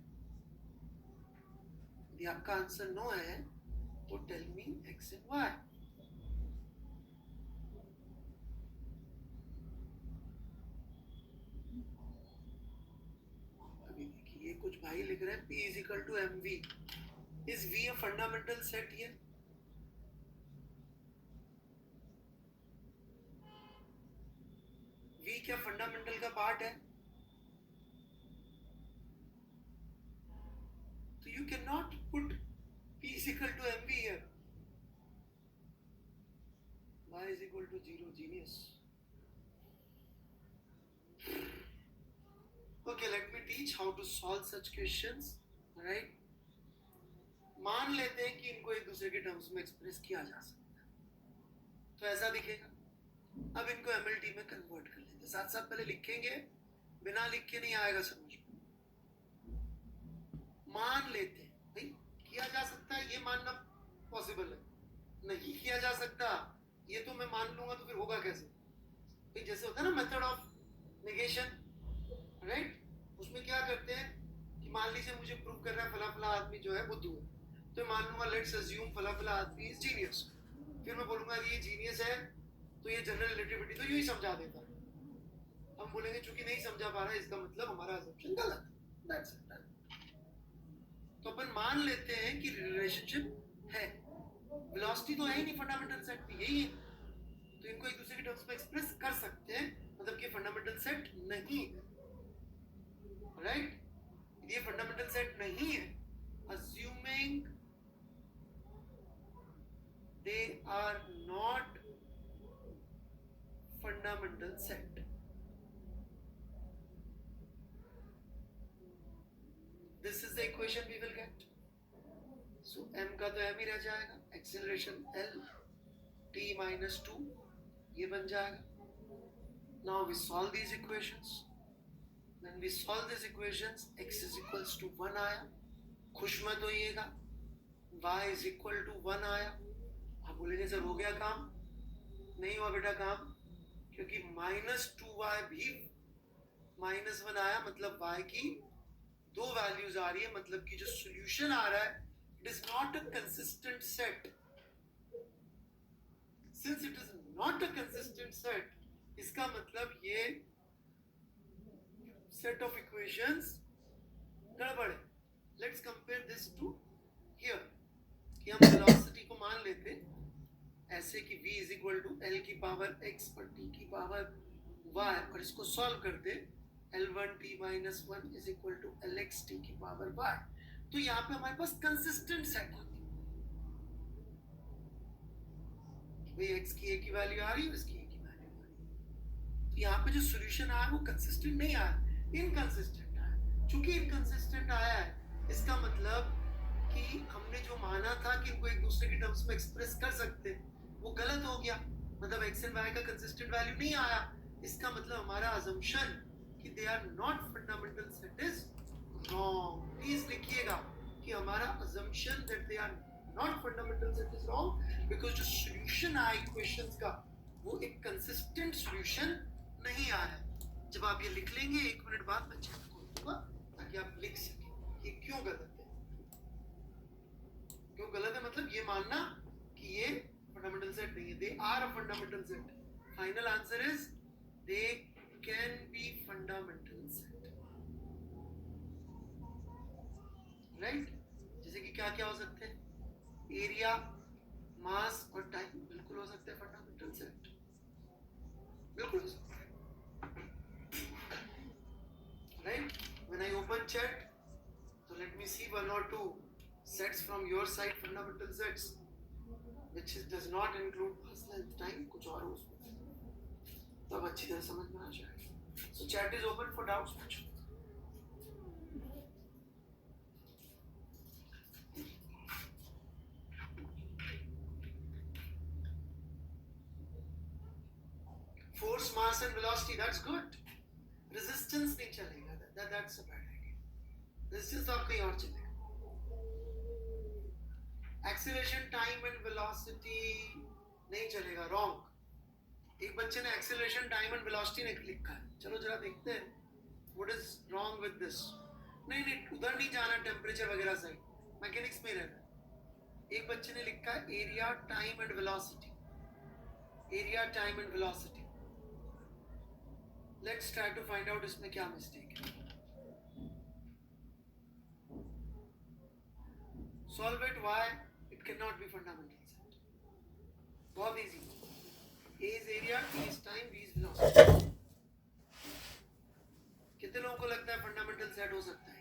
यदि आपका answer no है तो tell me x and y. अभी देखिए ये कुछ भाई लिख रहे हैं P is equal to mv. Is v a fundamental set here? v क्या फंडामेंटल का पार्ट है? तो you cannot put P is equal to mv here. Y is equal to 0. Genius. Okay, let me teach how to solve such questions. Right? मान लेते हैं कि इनको एक दूसरे के टर्म्स में एक्सप्रेस किया जा सकता है, तो ऐसा दिखेगा। अब इनको MLT में कन्वर्ट कर लेते हैं, साथ साथ पहले लिखेंगे, बिना लिख के नहीं आएगा समझ में। मान लेते हैं भाई किया जा सकता है, ये मानना पॉसिबल है, नहीं किया जा सकता ये तो मैं मान लूंगा तो फिर होगा कैसे? भाई जैसे होता है ना मेथड ऑफ नेगेशन, राइट? उसमें क्या करते हैं कि मान लीजिए मुझे प्रूव करना है फला फला आदमी जो है बुद्धू है, तो मान लूंगा लेट्स अज्यूम फला फला आदमी इज जीनियस। फिर मैं बोलूंगा ये जीनियस है तो ये जनरल रिलेटिविटी तो यूं ही समझा देता है। हम बोलेंगे चूंकि नहीं समझा पा रहा है इसका मतलब हमारा असम्पशन गलत है। That's it. तो अपन मान लेते हैं कि रिलेशनशिप है, वेलोसिटी तो है ही नहीं फंडामेंटल सेट में, यही है, तो इनको एक दूसरे के टर्म्स में एक्सप्रेस कर सकते हैं, मतलब कि फंडामेंटल सेट नहीं है, राइट? ये फंडामेंटल सेट नहीं है, assuming they are not fundamental set. This is the equation we will get. So m का तो m ही रह जाएगा, acceleration L t minus 2 ये बन जाएगा। Now we solve these equations. When we solve these equations, x is equals to 1 आया, खुश मत होइएगा, y is equal to 1 आया। आप बोलेंगे सर हो गया काम? नहीं हुआ बेटा काम, क्योंकि -2y भी -1 आया, मतलब y की दो वैल्यूज आ रही है, मतलब कि जो सॉल्यूशन आ रहा है it is not a consistent set. Since it is not a consistent set, इसका मतलब ये सेट ऑफ इक्वेशंस गड़बड़ है। Let's compare this to here, कि हम वेलोसिटी को मान लेते ऐसे कि v is equal to l की पावर x और t की पावर y, और इसको सॉल्व करते L1t minus 1 is equal to LXT की पावर y। तो यहाँ पे हमारे पास कंसिस्टेंट सेट आती है, भाई x की a की वैल्यू आ रही है, इसकी a की वैल्यू आ रही है। तो यहाँ पे जो सॉल्यूशन आया वो कंसिस्टेंट नहीं आया, इनकंसिस्टेंट आया। चूंकि इनकंसिस्टेंट आया है, इसका मतलब कि हमने जो माना था कि इनको एक दूसरे के टर्म्स में एक्सप्रेस कर सकते वो गलत हो गया, मतलब x एंड y का कंसिस्टेंट वैल्यू नहीं आया। इसका मतलब हमारा अजम्पशन कि they are not fundamental set is wrong. Please लिखिएगा कि हमारा assumption that they are not fundamental set is wrong, because जो सॉल्यूशन आया इक्वेशंस का वो एक कंसिस्टेंट सॉल्यूशन नहीं आया। जब आप ये लिख लेंगे 1 मिनट बाद मैं चेक करूंगा ताकि आप लिख सकें ये क्यों गलत है। क्यों गलत है मतलब ये मानना कि ये फंडामेंटल सेट नहीं है, they are a fundamental set. Final answer is they can be fundamental set, right? जैसे कि क्या क्या हो सकते हैं, एरिया, मास और टाइम बिल्कुल हो सकते हैं फंडामेंटल सेट, बिल्कुल हो सकते हैं। open chat. So let me see one or two sets from your side, fundamental sets, which does not include first length time, कुछ और हो उसमें, तब अच्छी तरह समझ में आ जाएगा. So chat is open for doubts. पूछो. Force, mass and velocity, that's good. Resistance नहीं चलेगा, that's a bad idea. Resistance तो आप कहीं और चलेगा. Acceleration, time and velocity नहीं चलेगा, wrong. एक बच्चे ने acceleration, time and velocity ने लिखा है. चलो जरा देखते हैं. What is wrong with this? नहीं उधर नहीं जाना, टेम्परेचर वगैरह साइड, मैकेनिक्स में रहना. एक बच्चे ने लिखा है area, time and velocity. Area, time and velocity. Let's try to find out इसमें क्या मिस्टेक है. Solve it. Why it cannot be fundamental set? बहुत easy. A is area, T is time, V is velocity. कितने लोगों को लगता है fundamental set हो सकता है?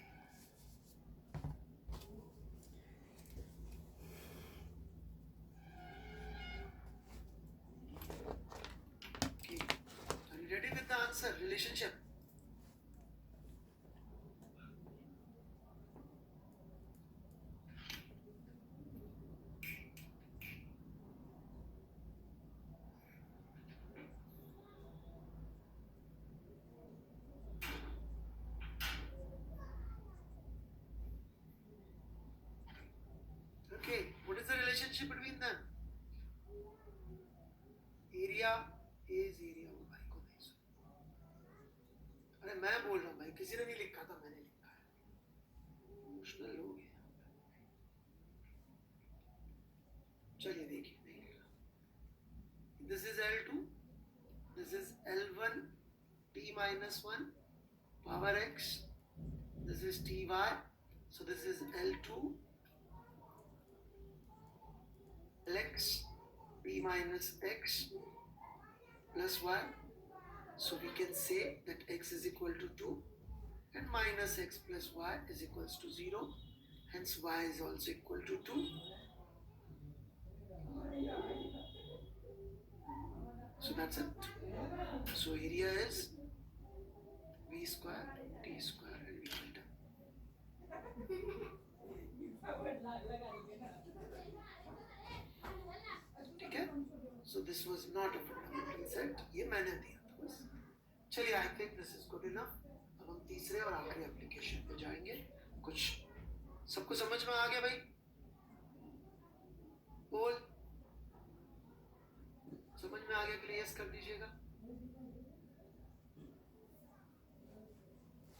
Okay. Are you ready with the answer? Relationship. Okay, what is the relationship between them? Area is area. वो भाई को नहीं सुना. अरे मैं बोल रहा हूँ भाई, किसी ने नहीं लिखा था, मैंने लिखा है. इमोशनल हो गया. चलिए देखिए, नहीं लिखा. This is L2. This is L1 T minus 1 power x. This is Ty. So this is L2 Lx P minus x plus y. So we can say that x is equal to 2 and minus x plus y is equals to 0. Hence y is also equal to 2. So that's it. So area is v square, t square and v delta. ठीक है? So this was not a fundamental set. ये मैंने दिया था बस. चलिए, I think this is good enough. अब हम तीसरे और आखिरी एप्लीकेशन पे जाएंगे. कुछ सबको समझ में आ गया भाई? बोल. समझ में आ गया कि यस कर दीजिएगा.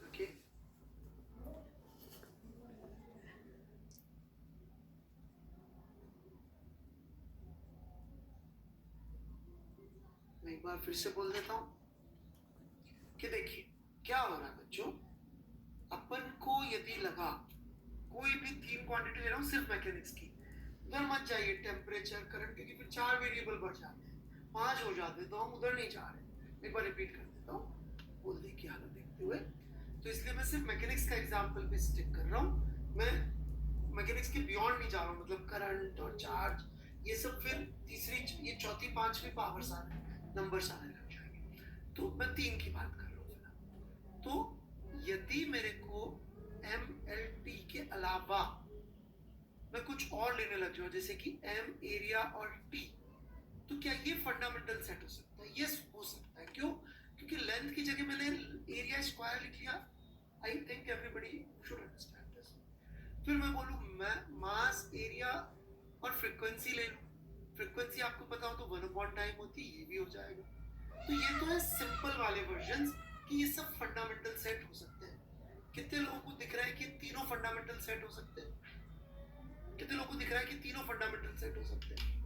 ओके. मैं एक बार फिर से बोल देता हूँ कि देखिए क्या हो रहा है बच्चों. अपन को यदि लगा कोई भी 3 क्वांटिटी ले रहा हूँ सिर्फ मैकेनिक्स की, उधर मत जाइए टेम्परेचर, करंट, क्योंकि फिर 4 वेरिएबल बढ़ जाते हैं, 5 हो जाते हैं, तो हम उधर नहीं जा रहे. एक बार रिपीट कर देता हूँ बोलने की हालत देखते हुए. तो इसलिए मैं सिर्फ मैकेनिक्स का एग्जाम्पल पे स्टिक कर रहा हूँ. मैं मैकेनिक्स के बियॉन्ड नहीं जा रहा हूँ. मतलब करंट और चार्ज ये सब फिर तीसरी, ये चौथी, पांचवी पावर्स आ रहे हैं, नंबर्स आने लग जाएंगे. तो मैं 3 की बात कर रहा हूँ. तो यदि मेरे को MLT के अलावा मैं कुछ और लेने लग जाऊँ, जैसे कि M एरिया और T, तो क्या ये फंडामेंटल सेट हो सकता है? यस, हो सकता है. क्यों? क्योंकि लेंथ की जगह मैंने एरिया स्क्वायर लिख लिया. I think everybody should understand this. फिर मैं बोलूँ मैं मास, एरिया और फ्रीक्वेंसी ले लूँ. फ्रीक्वेंसी आपको पता हो तो 1 टाइम होती है, ये भी हो जाएगा. तो ये तो है सिंपल वाले वर्जन्स कि ये सब फंडामेंटल सेट हो सकते हैं. कितने लोगों को दिख रहा है कि तीनों फंडामेंटल सेट हो सकते हैं? कितने लोगों को दिख रहा है कि तीनों फंडामेंटल सेट हो सकते हैं?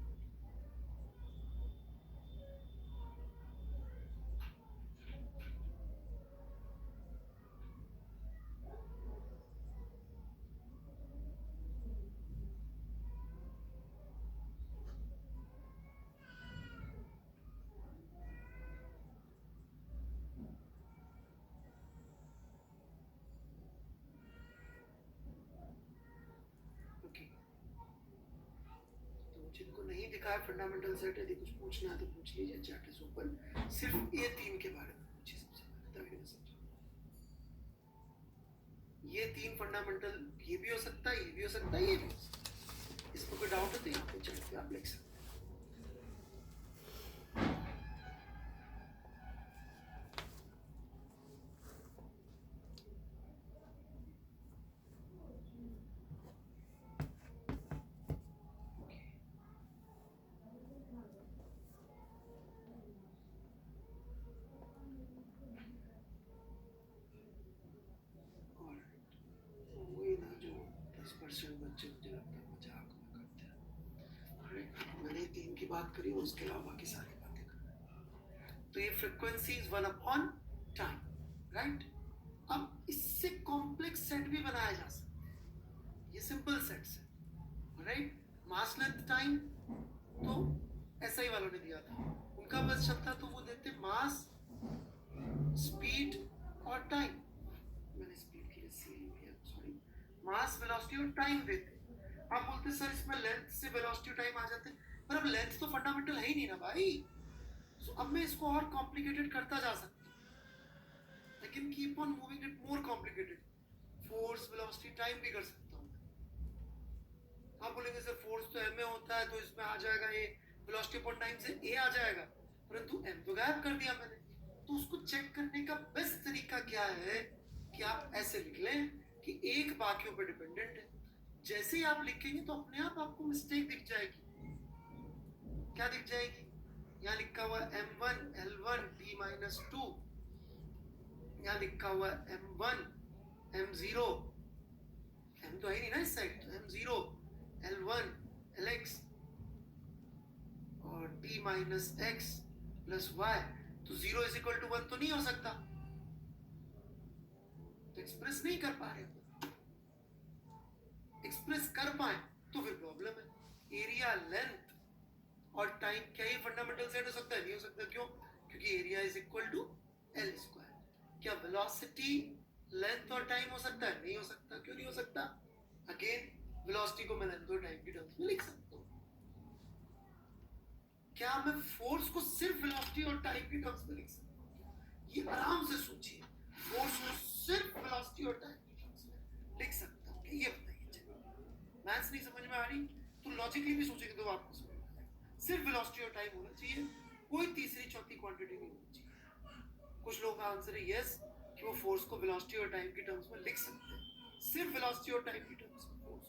जिनको नहीं दिखा है फंडामेंटल सेट, यदि कुछ पूछना है तो पूछ लीजिए, चैट इज ओपन। सिर्फ ये 3 के बारे में पूछिए सबसे पहले, तभी मैं समझा। ये 3 फंडामेंटल, ये भी हो सकता है, ये भी हो सकता है, ये भी हो सकता है। इसमें कोई डाउट है तो यहाँ पे चैट पे आप लिख सकते हैं। बच्चे मुझे लगता है मजाक में करते हैं। मैंने 3 की बात करी, उसके अलावा बाकी सारी बातें कर। तो ये frequency is 1 upon time, right. अब इससे कॉम्प्लेक्स सेट भी बनाया जा सकता है, ये सिंपल सेट्स है, राइट। मास लेंथ टाइम तो एसआई वालों ने दिया था, उनका बस चलता तो वो देते मास, स्पीड और टाइम। मैंने स्पीड के लिए सी लिया, सॉरी, मास, वेलोसिटी और टाइम देते। आप बोलते सर इसमें लेंथ से वेलोसिटी टाइम आ जाते, पर अब लेंथ तो फंडामेंटल है ही नहीं ना भाई। सो अब मैं इसको और कॉम्प्लिकेटेड करता जा सकता हूँ, लेकिन keep on moving it more complicated. Force, velocity, time भी कर सकता हूँ। आप बोलेंगे सर फोर्स तो एम में होता है, तो इसमें आ जाएगा ए, वेलोसिटी अपॉन टाइम से ए आ जाएगा, परंतु एम तो गायब कर दिया मैंने। तो उसको चेक करने का बेस्ट तरीका क्या है कि आप ऐसे लिख लें कि एक बाकियों पर डिपेंडेंट है। जैसे ही आप लिखेंगे तो अपने आप आपको मिस्टेक दिख जाएगी। क्या दिख जाएगी? यहाँ लिखा हुआ m1 l1 t माइनस 2, यहाँ लिखा हुआ m1 m0, m तो है नहीं ना इस साइड, तो m0 l1 lx और t minus x plus y, तो 0 इज इक्वल टू 1 तो नहीं हो सकता, तो एक्सप्रेस नहीं कर पा रहे। एक्सप्रेस कर पाए तो फिर प्रॉब्लम है। एरिया, लेंथ और टाइम क्या ये फंडामेंटल सेट हो सकता है? नहीं हो सकता। क्यों? क्योंकि area is equal to L square. क्या वेलोसिटी, लेंथ और टाइम हो सकता है? नहीं हो सकता। क्यों नहीं हो सकता? अगेन वेलोसिटी को मैं लेंथ और टाइम की टर्म्स में लिख सकता हूँ। क्या मैं फोर्स को सिर्फ वेलोसिटी और टाइम की टर्म्स में लिख सकता हूँ? ये आराम से सोचिए, फोर्स को सिर्फ वेलोसिटी और टाइम की टर्म्स में लिख सकता हूँ। ये बताइए, मैथ्स नहीं समझ में आ रही तो लॉजिकली भी सोचेंगे तो आपको समझ में आएगा। सिर्फ वेलोसिटी और टाइम होना चाहिए, कोई तीसरी चौथी क्वांटिटी नहीं होनी चाहिए। कुछ लोगों का आंसर है यस कि वो फोर्स को वेलोसिटी और टाइम की टर्म्स में लिख सकते हैं, सिर्फ वेलोसिटी और टाइम की टर्म्स में फोर्स,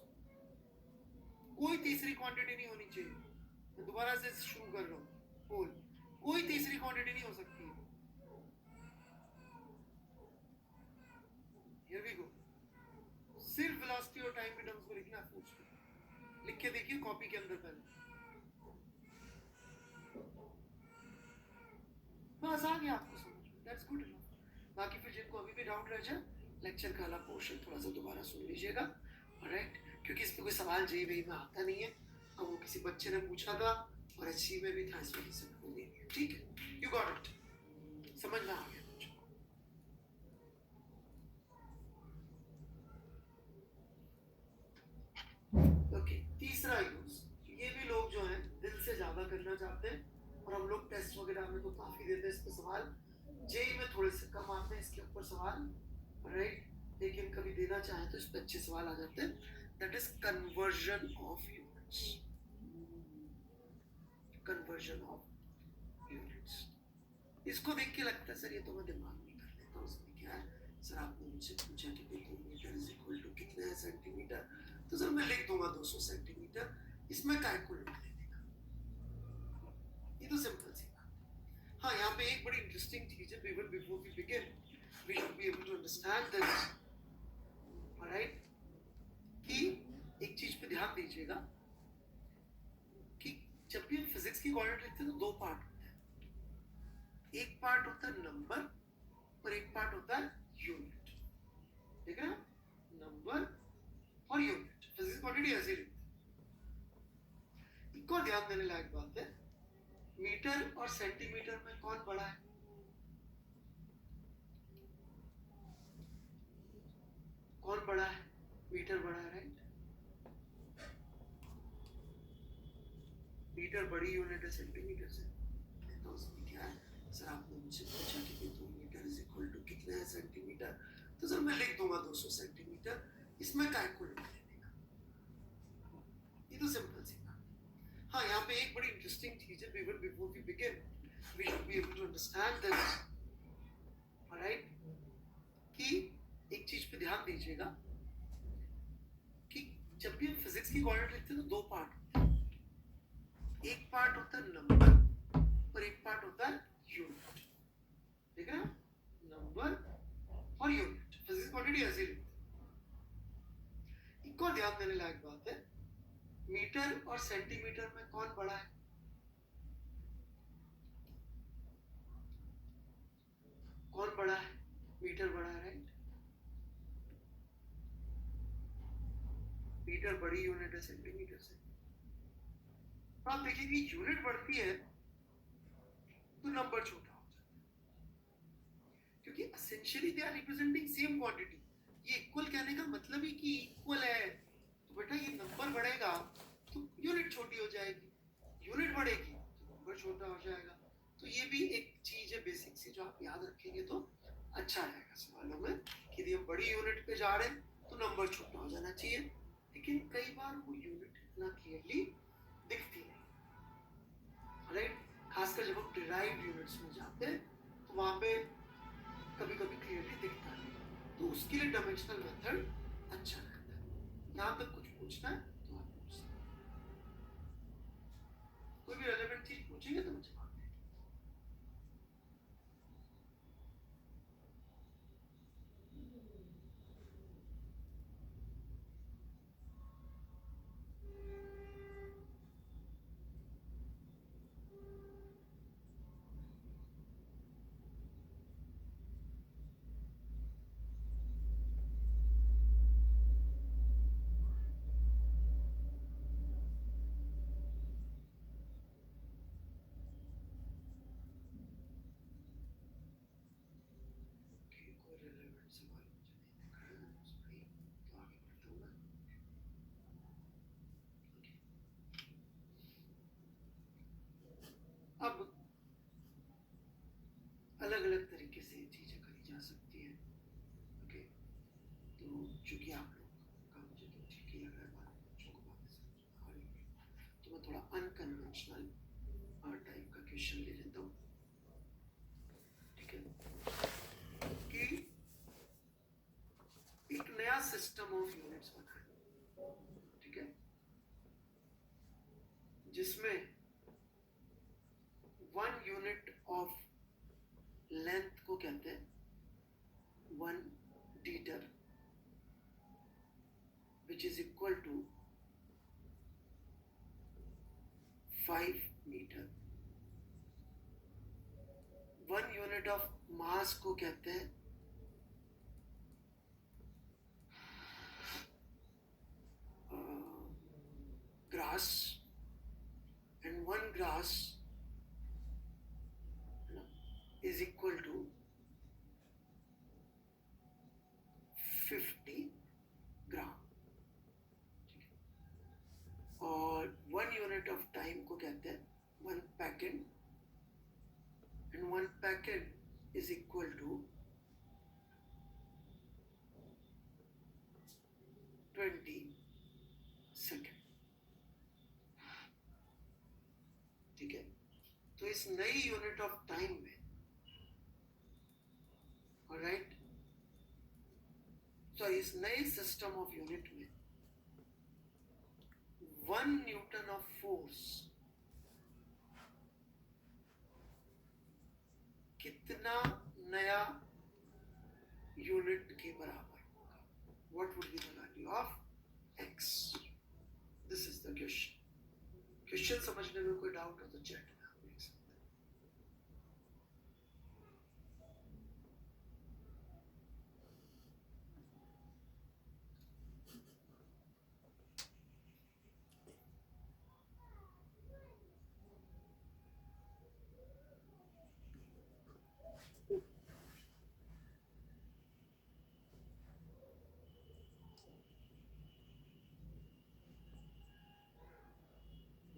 कोई तीसरी क्वांटिटी नहीं होनी चाहिए। मैं दोबारा से शुरू कर रहा हूँ, बोल, कोई तीसरी क्वांटिटी नहीं हो सकती है। हियर वी गो, सिर्फ वेलोसिटी और टाइम के टर्म्स में लिखना है फोर्स को। लिख के देखिए कॉपी के अंदर पहले। बस आ गया आपको समझ में, दैट्स गुड इनफ। बाकी फिर जिनको अभी भी डाउट रह जाए, लेक्चर का वाला पोर्शन थोड़ा सा दोबारा सुन लीजिएगा, राइट। क्योंकि इस पे कोई सवाल जेई वेई में आता नहीं है, अब वो किसी बच्चे ने पूछा था और एचसी में भी था, इस वजह से बोल दिया। ठीक है, यू गॉट इट, समझ में आ गया मुझे। ओके, तीसरा यूज, ये भी लोग जो हैं दिल से ज्यादा करना चाहते हैं, और हम लोग टेस्ट वगैरह में तो काफी देते हैं इस पे सवाल, जेई में थोड़े से कम आते हैं इसके ऊपर सवाल, राइट, लेकिन कभी देना चाहे तो इस पे अच्छे सवाल आ जाते हैं। That is conversion of units, conversion of units. इसको देख के लगता है सर ये तो मैं दिमाग में कर लेता हूँ, उसमें क्या है। सर आपने मुझसे पूछा कि भाई मीटर इज इक्वल टू कितना है सेंटीमीटर, तो सर मैं लिख दूंगा 200 सेंटीमीटर, इसमें कैलकुलेट लेने का, ये तो सिंपल सी बात है। हाँ, यहाँ पे एक बड़ी इंटरेस्टिंग चीज है, before we begin we should be able to understand this, alright, कि एक चीज पे ध्यान दीजिएगा कि जब भी हम फिजिक्स की क्वांटिटी लिखते हैं तो दो पार्ट होते हैं, एक पार्ट होता है नंबर और एक पार्ट होता है यूनिट, ठीक है ना, नंबर और यूनिट, फिजिक्स क्वांटिटी ऐसे लिखते हैं। एक और ध्यान देने लायक बात है, मीटर और सेंटीमीटर में कौन बड़ा है? कौन बड़ा है? मीटर बड़ा है, राइट। मीटर बड़ी यूनिट है सेंटीमीटर से, तो उसमें क्या है सर, आपने मुझसे पूछा कि 2 मीटर इज इक्वल टू कितना है सेंटीमीटर, तो सर मैं लिख दूंगा 200 सेंटीमीटर, इसमें कैलकुलेट लेने का, ये तो सिंपल सी बात है। हाँ, यहाँ पे एक बड़ी इंटरेस्टिंग चीज है, before we begin we should be able to understand this, alright, कि एक चीज पे ध्यान दीजिएगा कि जब भी हम फिजिक्स की कोऑर्डिनेट लिखते हैं तो दो पार्ट होते हैं, एक पार्ट होता है नंबर और एक पार्ट होता है यूनिट, ठीक है, नंबर और यूनिट, फिजिक्स क्वांटिटी ऐसे लिखते हैं। एक और ध्यान देने लायक बात है, मीटर और सेंटीमीटर में कौन बड़ा है? कौन बड़ा है? मीटर बड़ा है, राइट, मीटर बड़ी यूनिट है सेंटीमीटर से। तो आप देखिए यूनिट बढ़ती है तो नंबर छोटा हो जाता है, क्योंकि essentially they are representing same quantity. ये इक्वल कहने का मतलब ही कि इक्वल है, तो बेटा ये नंबर बढ़ेगा तो यूनिट छोटी हो जाएगी, यूनिट बढ़ेगी तो नंबर छोटा हो जाएगा। तो ये भी एक चीज है बेसिक सी, जो आप याद रखेंगे तो अच्छा रहेगा सवालों में, कि यदि हम बड़ी यूनिट पे जा रहे हैं तो नंबर छोटा हो जाना चाहिए, लेकिन कई बार वो यूनिट इतना क्लियरली दिखती नहीं, राइट, खासकर जब हम डिराइव्ड यूनिट्स में जाते हैं तो वहां पे कभी कभी क्लियरली दिखता है, तो उसके लिए डायमेंशनल मेथड अच्छा रहता है। यहाँ तक कुछ पूछना है तो आप पूछ सकते हैं, कोई भी रेलेवेंट चीज पूछेंगे तो मुझे जवाब देंगे। कोई रेलेवेंट सवाल मुझे नहीं दिख रहा है, तो आगे बढ़ता हूँ मैं। अब अलग अलग तरीके से चीजें करी जा सकती हैं, ओके, तो चूंकि आप लोग का मुझे तो ठीक ही लग रहा है, बात बच्चों को बातें समझ आ रही है, तो मैं थोड़ा अनकन्वेंशनल टाइप का क्वेश्चन ले लेता हूँ, ठीक है, कि एक नया सिस्टम ऑफ यूनिट्स बना है, ठीक है, जिसमें 1 यूनिट ऑफ लेंथ को कहते हैं 1 metre, which is equal to 5 metre. 1 unit of mass को कहते हैं grass, and 1 grass is equal to 50 gram, और 1 यूनिट ऑफ टाइम को कहते हैं 1 packet, and 1 packet is equal to 20 second, ठीक है। तो इस नई यूनिट ऑफ टाइम में, ऑलराइट, तो इस नए सिस्टम ऑफ यूनिट में 1 न्यूटन ऑफ फोर्स कितना नया यूनिट के बराबर होगा? What would be the value of x? This is the question. Question समझने में कोई डाउट हो तो चैट में आप लिख सकते हैं।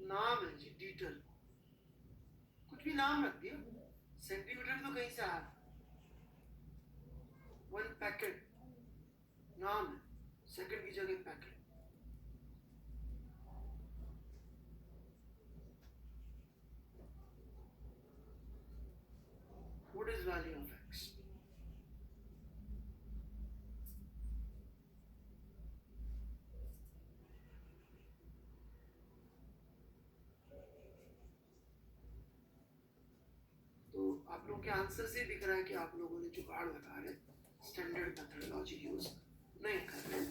नाम है जी लीटर, कुछ भी नाम रख दिया, सेंटीमीटर तो कहीं से आ रहा, 1 पैकेट नाम है, सेकंड की जगह packet. What is value of x? तो आप लोगों के आंसर से दिख रहा है कि आप लोगों ने जुगाड़ लगा रहे, स्टैंडर्ड मेथडोलॉजी यूज नहीं कर रहे।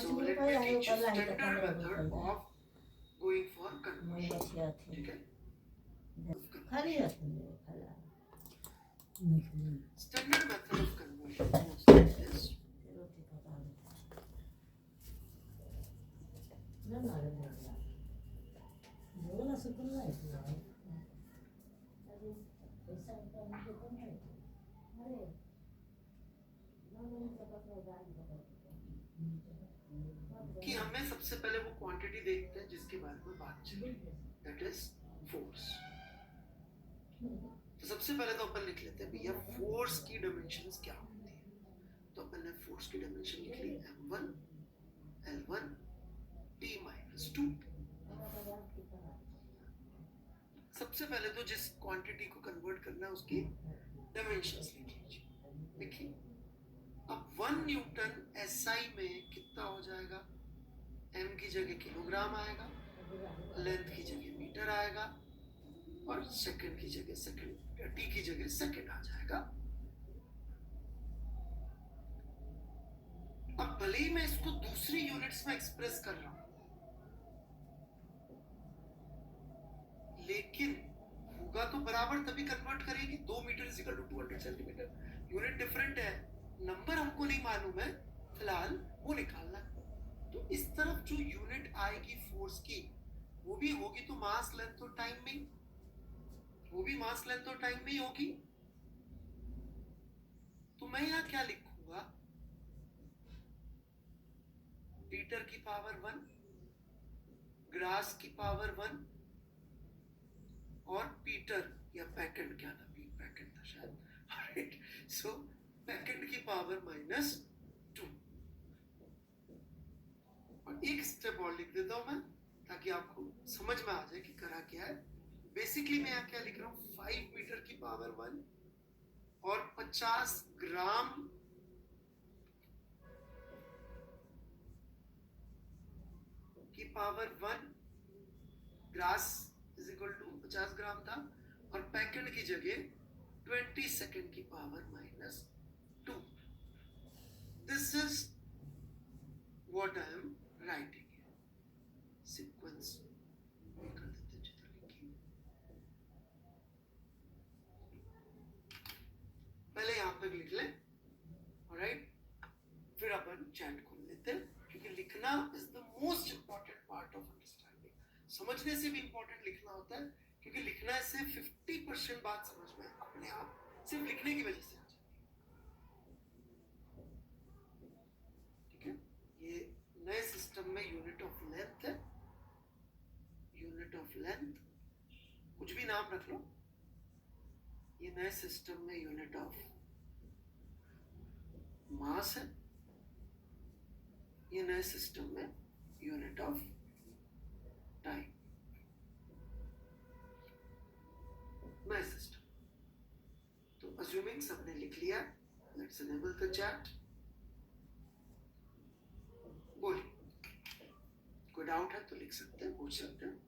So let me teach you standard method of going for conversion. ठीक है? Standard method of conversion goes like this. कि हमें सबसे पहले वो क्वांटिटी देखते हैं जिसके बारे में बात चल रही है, दैट इज फोर्स। तो सबसे पहले तो अपन लिख लेते हैं भैया फोर्स की डायमेंशंस क्या होती है। तो अपन ने फोर्स की डायमेंशन लिख ली m1 l1 t-2। सबसे पहले तो जिस क्वांटिटी को कन्वर्ट करना है उसकी डायमेंशंस लिख लीजिए। देखिए अब 1 न्यूटन SI में कितना हो जाएगा, m की जगह किलोग्राम आएगा, लेंथ की जगह मीटर आएगा, और सेकंड की जगह सेकंड, t की जगह सेकंड आ जाएगा। अब भले ही मैं इसको दूसरी यूनिट्स में एक्सप्रेस कर रहा हूं, लेकिन होगा तो बराबर तभी कन्वर्ट करेंगे। 2 metre is equal to 200 centimetre, unit different है, नंबर हमको नहीं मालूम है फिलहाल, वो निकालना। तो इस तरफ जो यूनिट आएगी फोर्स की वो भी होगी तो मास लेंथ और टाइम में, वो भी मास लेंथ और टाइम में ही होगी। तो मैं यहां क्या लिखूंगा, लीटर की पावर 1, ग्रास की पावर 1, और पीटर या पैकेट, क्या था, पैकेट था शायद, राइट। सो पैकेट की पावर -2। और एक स्टेप और लिख देता हूं मैं ताकि आपको समझ में आ जाए कि करा क्या है। बेसिकली मैं यहाँ क्या लिख रहा हूँ, 5 मीटर की पावर 1 और 50 ग्राम की power 1, grass is equal to 50 gram था, और पैकेट की जगह 20 सेकेंड की power -2। This is what I am writing. Sequence कर देते जितना लिखी, पहले यहां तक लिख ले, ऑलराइट। फिर अपन चैट खोल लेते हैं, क्योंकि लिखना is the most important part of understanding. समझने से भी इंपॉर्टेंट लिखना होता है, क्योंकि लिखने से 50% बात समझ में अपने आप सिर्फ लिखने की वजह से आ जाती है। ठीक है, ये नए सिस्टम में यूनिट ऑफ लेंथ है, यूनिट ऑफ लेंथ कुछ भी नाम रख लो। ये नए सिस्टम में यूनिट ऑफ मास है, ये नए सिस्टम में यूनिट ऑफ टाइम, नए सिस्टम। तो अज्यूमिंग सबने लिख लिया, लेट्स एनेबल द चैट। बोलिए, कोई डाउट है तो लिख सकते हैं, पूछ सकते हैं।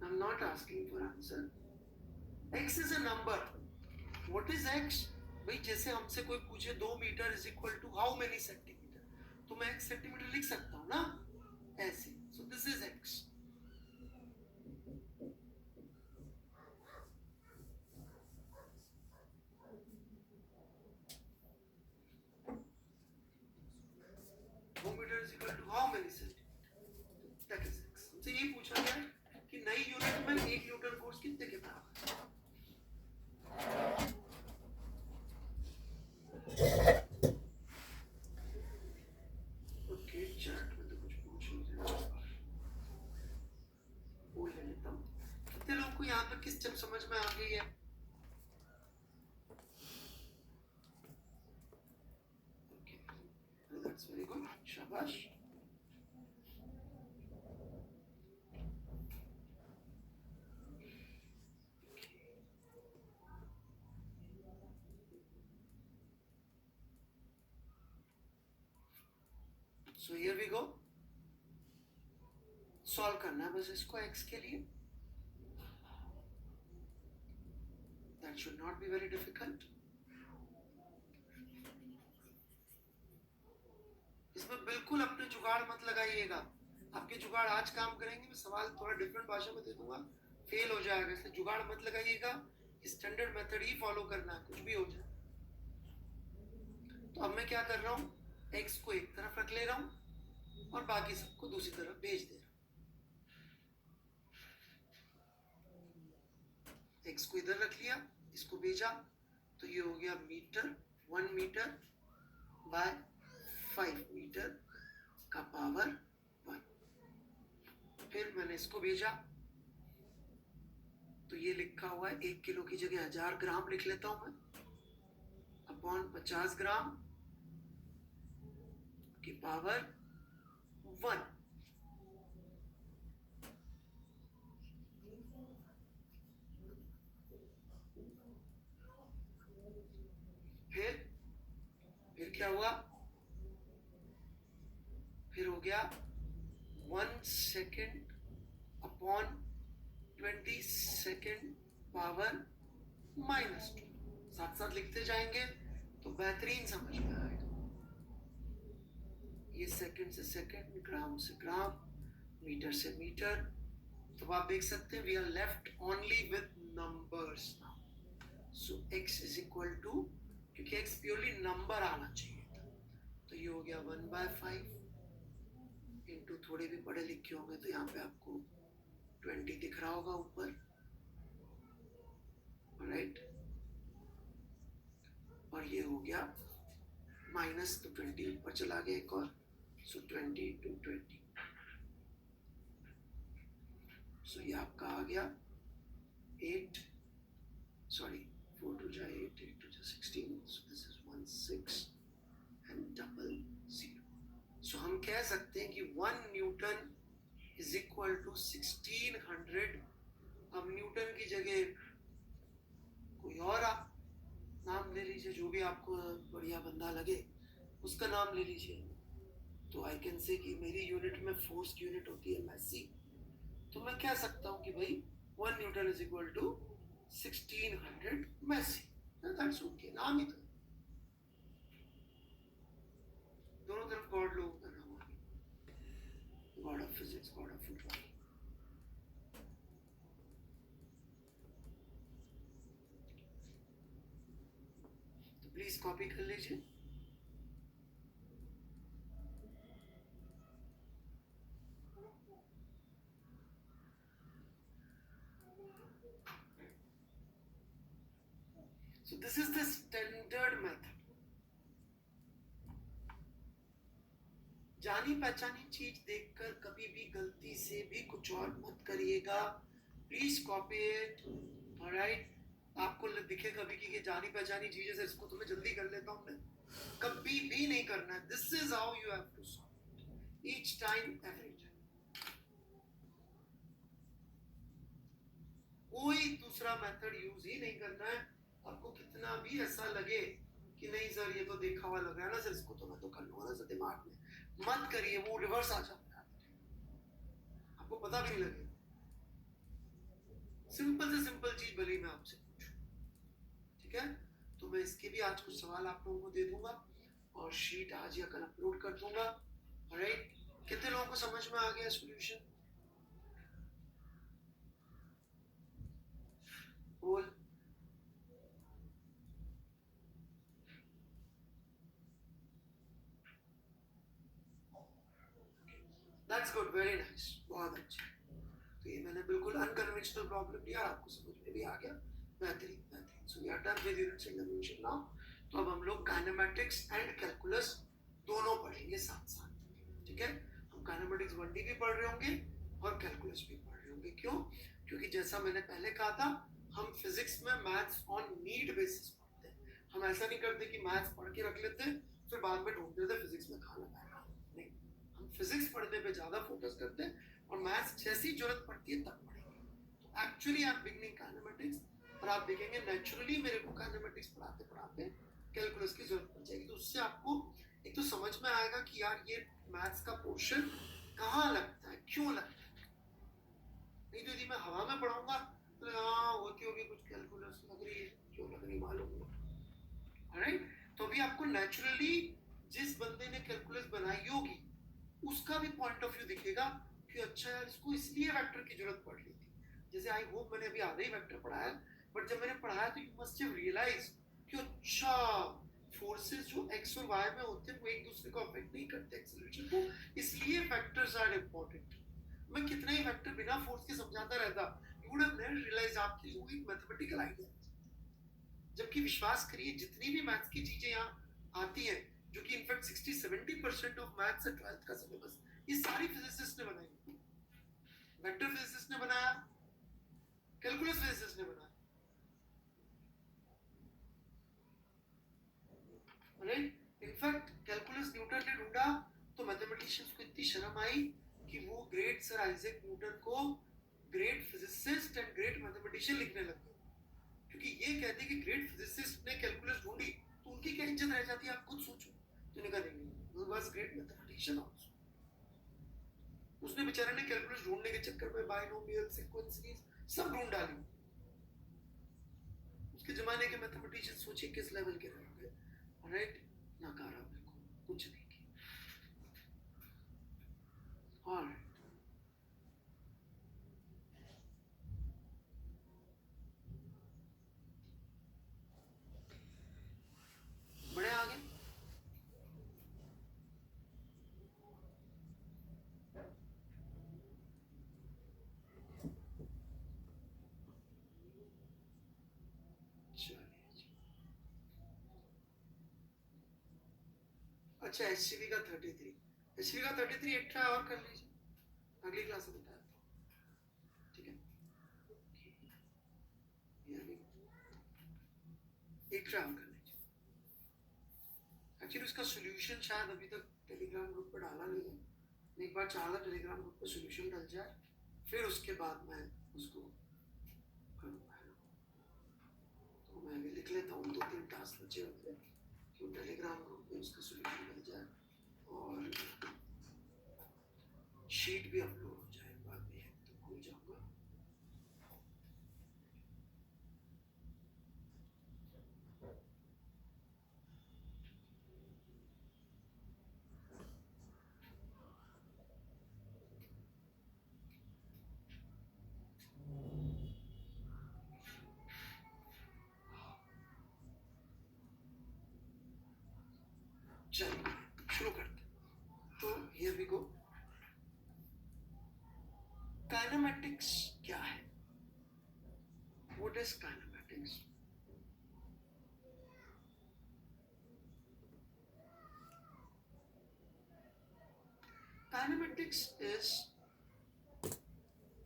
I'm not asking for answer. X is a number. What is X? भाई जैसे हमसे कोई पूछे 2 metre is equal to how many centimetre, तो मैं x सेंटीमीटर लिख सकता हूँ ना, ऐसे। So this is X. Metre is equal to how many centimetre, that is X। हमसे यही पूछा गया कि नई यूनिट में 1 न्यूटन फोर्स कितने के बराबर है। ओके, चैट में तो कुछ यहाँ पे किस स्टेप समझ में आ गई है? Okay. That's very good. शाबाश. So here we go. Solve करना है बस इसको x के लिए. That should not be very difficult. इसमें बिल्कुल अपने जुगाड़ मत लगाइएगा. आपके जुगाड़ आज काम करेंगे, मैं सवाल थोड़ा डिफरेंट भाषा में दे दूंगा, फेल हो जाएगा. इसलिए जुगाड़ मत लगाइएगा, स्टैंडर्ड मेथड ही फॉलो करना है, कुछ भी हो जाए. तो अब मैं क्या कर रहा हूँ, x को एक तरफ रख ले रहा हूँ और बाकी सबको दूसरी तरफ भेज दे रहा हूँ. x को इधर रख लिया, इसको भेजा, तो ये हो गया मीटर, 1 मीटर बाय 5 मीटर का पावर 1. फिर मैंने इसको भेजा, तो ये लिखा हुआ है 1 किलो की जगह 1000 ग्राम लिख लेता हूं मैं, अपॉन 50 ग्राम की पावर 1. फिर क्या हुआ, फिर हो गया 1 सेकेंड अपॉन 20 सेकेंड पावर -2. साथ साथ लिखते जाएंगे तो बेहतरीन समझ में आएगा. ये सेकंड से सेकंड, ग्राम से ग्राम, मीटर से मीटर. तो आप देख सकते हैं we are left only with numbers now. So x is equal to, क्योंकि x प्योरली नंबर आना चाहिए था, तो ये हो गया 1/5 इंटू, थोड़े भी पढ़े लिखे होंगे तो यहाँ पे आपको 20 दिख रहा होगा ऊपर, राइट. और ये हो गया माइनस, तो 20 ऊपर चला गया एक और, सो 20 to 20. सो ये आपका आ गया 8, sorry 4 to 8, 8 to 16, so this is 16 and 00. सो हम कह सकते हैं कि 1 न्यूटन इज इक्वल टू 1600. अब न्यूटन की जगह कोई और आप नाम ले लीजिए, जो भी आपको बढ़िया बंदा लगे उसका नाम ले लीजिए. तो आई कैन से कि मेरी यूनिट में फोर्स की यूनिट होती है मैसी, तो मैं कह सकता हूँ कि भाई 1 न्यूटन इज इक्वल टू 1600 मैसी. दैट्स ओके, नाम ही तो, दोनों तरफ गॉड लोगों का नाम आ गया, God of physics, God of football. तो प्लीज कॉपी कर लीजिए. So this is the standard method. जानी पहचानी चीज देखकर कभी भी गलती से भी कुछ और मत करिएगा. Please copy it, alright. आपको दिखे कभी कि जानी पहचानी चीज है, इसको तो मैं जल्दी कर लेता हूँ, कभी भी नहीं करना है. This is how you have to solve each time, every time. कोई दूसरा मेथड यूज ही नहीं करना है. आपको कितना भी ऐसा लगे कि नहीं सर ये तो देखा हुआ लग रहा है ना सर, इसको तो मैं तो कर लूंगा ना सर, दिमाग में मत करिए, वो रिवर्स आ जाता है, आपको पता भी नहीं लगेगा. सिंपल से सिंपल चीज भले मैं आपसे पूछूं, ठीक है. तो मैं इसके भी आज कुछ सवाल आप लोगों को दे दूंगा और शीट आज या कल अपलोड कर दूंगा. ऑलराइट, कितने लोगों को समझ में आ गया सॉल्यूशन? बोल. That's good, very nice, बहुत अच्छे. तो ये मैंने बिल्कुल अनकन्वेंशनल प्रॉब्लम दिया, आपको समझ में भी आ गया, बेहतरीन बेहतरीन. So we are done with unit examination now. तो अब हम लोग काइनेमेटिक्स एंड कैलकुलस दोनों पढ़ेंगे साथ साथ, ठीक है. हम काइनेमेटिक्स 1D भी पढ़ रहे होंगे और कैलकुलस भी पढ़ रहे होंगे। क्यों? क्योंकि जैसा मैंने पहले कहा था, हम फिजिक्स में मैथ्स ऑन नीड बेसिस पढ़ते हैं। हम ऐसा नहीं करते कि मैथ्स पढ़ के रख लेते फिर बाद में ढूंढते थे फिजिक्स में खाना पाएगा, नहीं। हम फिजिक्स पढ़ने पे ज्यादा फोकस करते हैं और मैथ्स जैसी जरूरत पड़ती है तब पढ़ेंगे। तो actually I am beginning kinematics, और आप देखेंगे नेचुरली मेरे को काइनेमेटिक्स पढ़ाते पढ़ाते कैलकुलस की जरूरत पड़ जाएगी। तो उससे आपको एक तो समझ में आएगा कि यार ये मैथ्स का पोर्शन कहाँ लगता है, क्यों लगता है। नहीं तो यदि मैं हवा में पढ़ाऊंगा तो हाँ होती होगी कुछ कैलकुलस लग रही है, क्यों लग रही मालूम नहीं। राइट? तो अभी आपको नेचुरली जिस बंदे ने कैलकुलस बनाई होगी उसका भी पॉइंट ऑफ व्यू दिखेगा कि अच्छा यार इसको इसलिए वेक्टर की जरूरत पड़ रही थी। जैसे आई होप मैंने अभी आधा ही वेक्टर पढ़ाया, बट जब मैंने पढ़ाया तो यू मस्ट हैव रियलाइज कि अच्छा फोर्सेस जो एक्स और वाई में होते हैं वो एक दूसरे को अफेक्ट नहीं करते एक्सेलरेशन को, इसलिए वेक्टर्स आर इंपॉर्टेंट। मैं कितना ही वेक्टर बिना फोर्स के समझाता रहता, you would have never realise आपकी वो एक मैथमेटिकल आइडिया। जबकि विश्वास करिए जितनी भी मैथ्स की चीजें यहाँ आती हैं, जो कि इनफैक्ट 60-70% ऑफ मैथ्स है 12th का सिलेबस, ये सारी फिजिसिस्ट ने बनाई। वेक्टर फिजिसिस्ट ने बनाया, कैलकुलस फिजिसिस्ट ने बनाया, राइट? इनफैक्ट कैलकुलस न्यूटन ने ढूंढा तो मैथमेटिशियंस को इतनी शर्म आई कि वो ग्रेट सर आइजैक न्यूटन को great physicist and great mathematician लिखने लगे। क्योंकि ये कहते कि ग्रेट फिजिसिस्ट ने कैलकुलस ढूंढी तो उनकी क्या इज्जत रह जाती है, आप खुद सोचो। तो उन्होंने कहा नहीं, वाज ग्रेट मैथमेटिशियन आल्सो। उसने बेचारे ने कैलकुलस ढूंढने के चक्कर में बाइनोमियल सीक्वेंस सीरीज सब ढूंढ डाली। उसके जमाने के मैथमेटिशियन सोचिए किस लेवल के रहेंगे। राइट? नकारा बिल्कुल कुछ नहीं किया। ऑलराइट, बड़े आगे। अच्छा एचसीवी का 33, एचसीवी का 33 एक ट्राई और कर लीजिए, अगली क्लास में बताया था, ठीक है? एक ट्राई और कर लीजिए। एक्चुअली उसका सोल्यूशन शायद अभी तक टेलीग्राम ग्रुप पर डाला नहीं है, मैं एक बार चाहता टेलीग्राम ग्रुप पर सोल्यूशन डल जाए फिर उसके बाद मैं उसको करूँगा। तो मैं अभी लिख लेता हूँ 2-3 टास्क बचे हुए कि टेलीग्राम ग्रुप में उसका सोल्यूशन मिल जाए और शीट भी अपलोड हो जाए। बाद में तो भूल जाऊंगा। चलिए शुरू करते हैं। तो हियर वी गो। काइनेमैटिक्स क्या है? What is kinematics? Kinematics is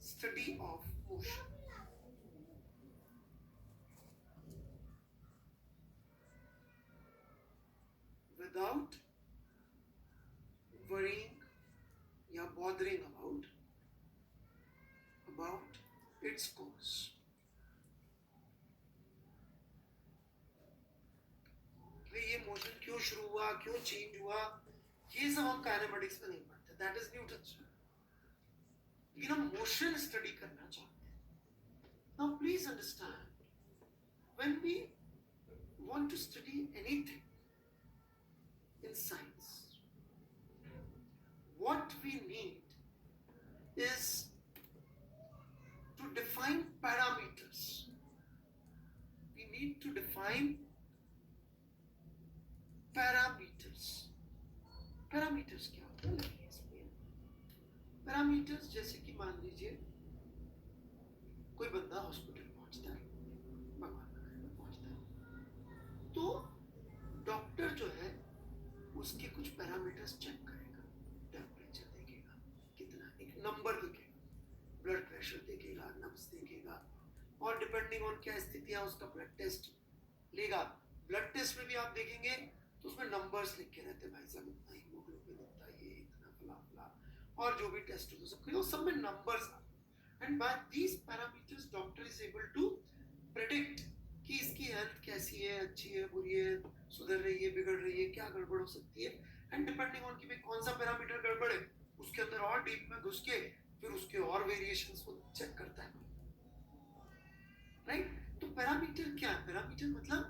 study of motion. Without worrying या bothering about its course. ये मोशन क्यों शुरू हुआ, क्यों चेंज हुआ, ये सब हम काइनेमैटिक्स में नहीं पढ़ते, दैट इज न्यूटन्स। लेकिन हम मोशन स्टडी करना चाहते हैं। Now please understand, when we want to study anything in science, what we need is to define parameters. We need to define parameters. Parameters क्या होता है इसमें? Parameters जैसे कि मान लीजिए कोई बंदा हॉस्पिटल पहुंचता है, भगवान का घर पहुंचता है, तो डॉक्टर जो है उसके कुछ पैरामीटर्स चेक करेगा, टेम्परेचर देखेगा, कितना, एक नंबर देखेगा, टर्म्स देखेगा, और डिपेंडिंग ऑन क्या स्थितियां उसका ब्लड टेस्ट लेगा। ब्लड टेस्ट में भी आप देखेंगे तो उसमें नंबर्स लिख के रहते हैं, भाई साहब इतना हीमोग्लोबिन, इतना ये, इतना फला फला, और जो भी टेस्ट हो सकते हैं सब में नंबर्स आते हैं। And by these parameters doctor is able to predict कि इसकी हेल्थ कैसी है, अच्छी है, बुरी है, सुधर रही है, बिगड़ रही है, क्या गड़बड़ हो सकती है। एंड डिपेंडिंग ऑन कि भाई कौन सा पैरामीटर गड़बड़ है, उसके अंदर और डीप में घुस के फिर उसके और वेरिएशंस को चेक करता है, राइट। तो पैरामीटर क्या है? पैरामीटर मतलब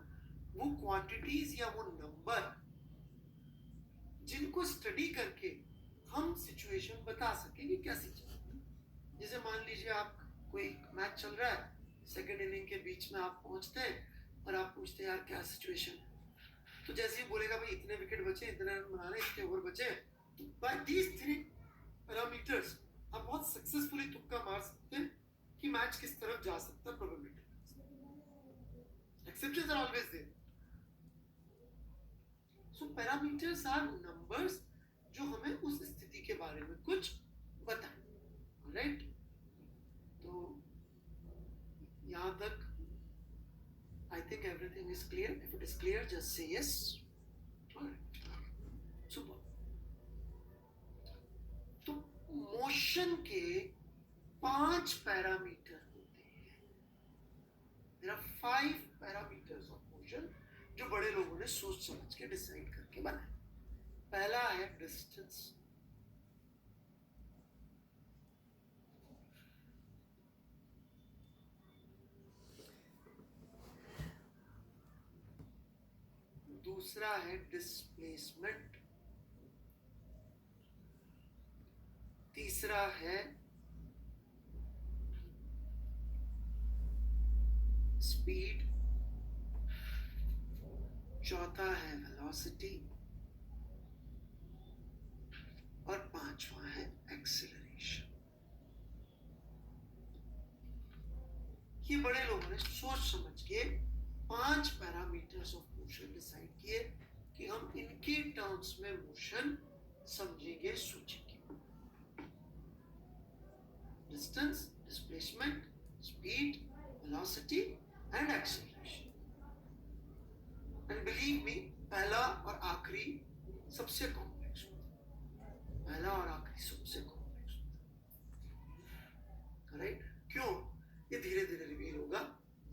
वो क्वांटिटीज या वो नंबर जिनको स्टडी करके हम सिचुएशन बता सकें कि कैसी चीज। जैसे मान लीजिए आप कोई मैच चल रहा है, सेकेंड इनिंग के बीच में आप पहुंचते हैं और आप पूछते हैं यार क्या सिचुएशन, तो जैसे ही बोलेगा भाई इतने विकेट बचे, इतने रन बनाने, इतने ओवर बचे, तो बाय दीज थ्री पैरामीटर्स आप बहुत सक्सेसफुली तुक्का मार सकते हैं कि मैच किस तरफ जा सकता है, probability. Exceptions are always there. So parameters are numbers जो हमें उस स्थिति के बारे में कुछ बताएं, राइट। तो यहां तक I think everything is clear. If it is clear, just say yes. Alright. Super. तो मोशन के 5 पैरामीटर होते हैं। There are 5 parameters of motion जो बड़े लोगों ने सोच समझ के डिसाइड करके बनाए। पहला है डिस्टेंस। दूसरा है डिस्प्लेसमेंट। तीसरा है स्पीड। चौथा है वेलोसिटी और पांचवा है एक्सेलरेशन। ये बड़े लोगों ने सोच समझ के 5 पैरामीटर्स ऑफ मोशन डिसाइड किए कि हम इनके टर्म्स में मोशन समझेंगे, सोचेंगे। Distance, displacement, speed, velocity and acceleration. And believe me, पहला और आखिरी सबसे कॉम्प्लेक्स होता है। पहला और आखिरी सबसे कॉम्प्लेक्स होता है, राइट। क्यों? ये धीरे धीरे रिवील होगा,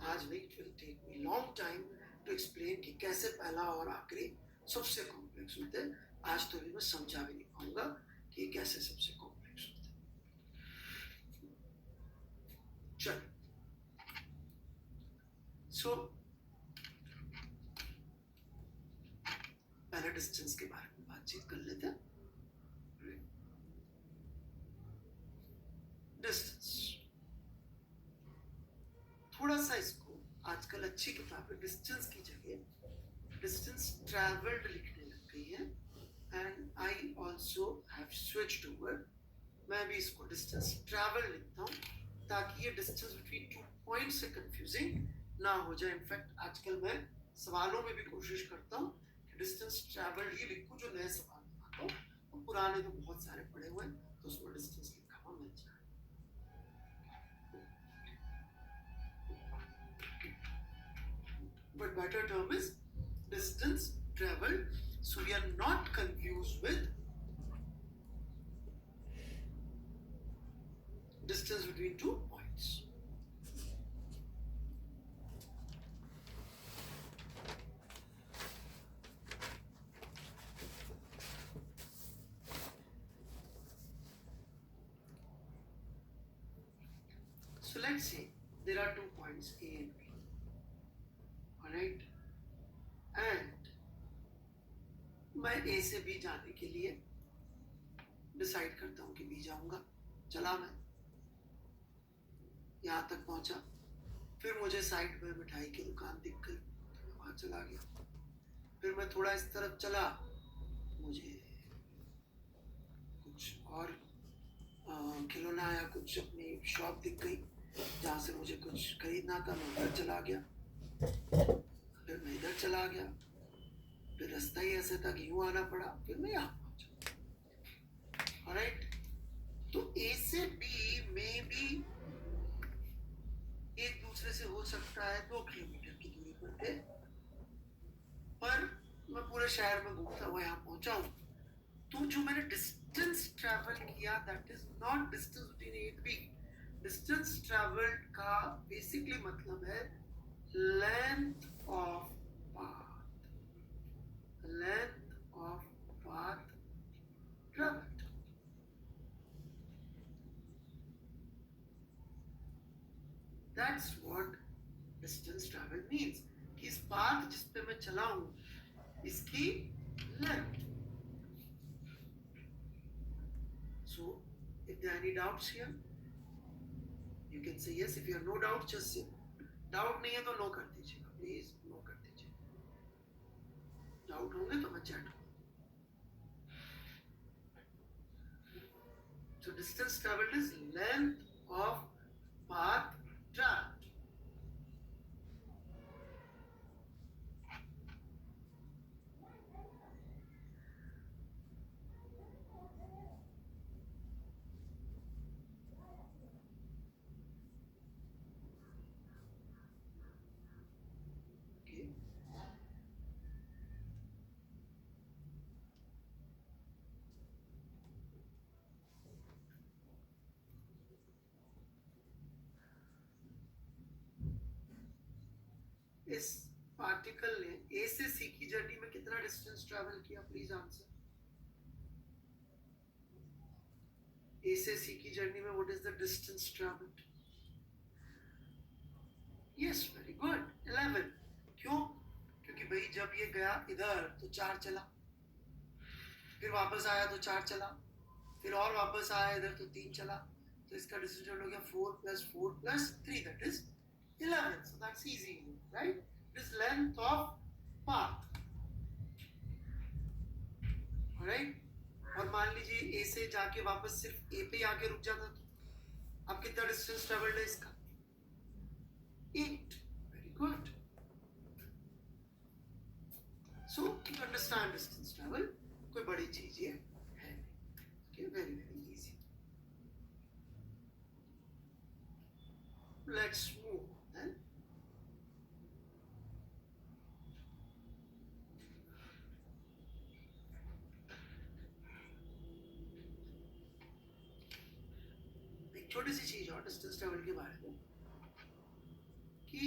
आज नहीं। It will take me long time to explain कि कैसे पहला और आखिरी सबसे कॉम्प्लेक्स होते हैं। आज तो भी मैं समझा भी नहीं पाऊंगा कि कैसे सबसे कॉम्प्लेक्स होते हैं। चलो, सो पहले डिस्टेंस के बारे में बातचीत कर लेते हैं। डिस्टेंस, थोड़ा सा इसको आजकल अच्छी किताबें डिस्टेंस की जगह डिस्टेंस ट्रैवल्ड लिखने लग गई है। And I also have switched over. मैं भी इसको डिस्टेंस ट्रैवल लिखता हूँ ताकि ये डिस्टेंस बिटवीन 2 पॉइंट से कंफ्यूजिंग ना हो जाए। इनफैक्ट आजकल मैं सवालों में भी कोशिश करता हूँ कि डिस्टेंस ट्रैवल ही लिखूं जो नए सवाल बनाता हूँ, तो पुराने तो बहुत सारे पड़े हुए हैं तो उसमें डिस्टेंस लिखा हुआ मिल जाए। But better term is distance traveled, so we are not confused with distance between 2 points. So let's say there are 2 points A and B. Alright, and मैं A से B जाने के लिए डिसाइड करता हूँ कि B जाऊंगा। चला, मैं यहाँ तक पहुंचा, फिर मुझे साइड में मिठाई की दुकान दिख गई, तो वहां चला गया। फिर मैं थोड़ा इस तरफ चला, मुझे कुछ और खिलौना या कुछ अपनी शॉप दिख गई जहाँ से मुझे कुछ खरीदना था। मैं उधर चला गया, फिर मैं इधर चला गया, फिर रास्ता ही ऐसे था कि यूं आना पड़ा, फिर मैं यहाँ पहुंचा। ऑलराइट, तो A से B में भी शहर में घूमता हुआ यहाँ पहुंचा हूँ, तो जो मैंने डिस्टेंस ट्रैवल किया that is not distance between A and B. Distance travelled का बेसिकली मतलब है length of path, length of path travelled. That's what distance travel means, कि इस पाथ जिस पे मैं चला हूं इसकी length. So if there are any doubts here, you can say yes. If you have no doubt, just say doubt नहीं है तो नो कर दीजिएगा, प्लीज नो कर दीजिए. डाउट होंगे तो मैं चैट करूंगा. So distance traveled is length of path traveled. इस पार्टिकल ने ए से सी की जर्नी में कितना डिस्टेंस ट्रैवल किया, प्लीज आंसर. ए से सी की जर्नी में what is the distance travelled? Yes, very good, 11. क्यों? क्योंकि भाई जब ये गया इधर तो 4 चला, फिर वापस आया तो 4 चला, फिर और वापस आया इधर तो 3 चला, तो इसका डिस्टेंस हो गया 4 + 4 + 3 that is 11. So that's easy, right? This length of path. Alright? और मान लीजिए ए से जाके वापस सिर्फ ए पे आके रुक जाता तो अब कितना डिस्टेंस ट्रैवल्ड है इसका? 8. Very good. So you understand distance travel, कोई बड़ी चीज ये है. Okay, very very easy. Let's move then. छोटी सी चीज और डिस्टेंस ट्रैवल के बारे में, कि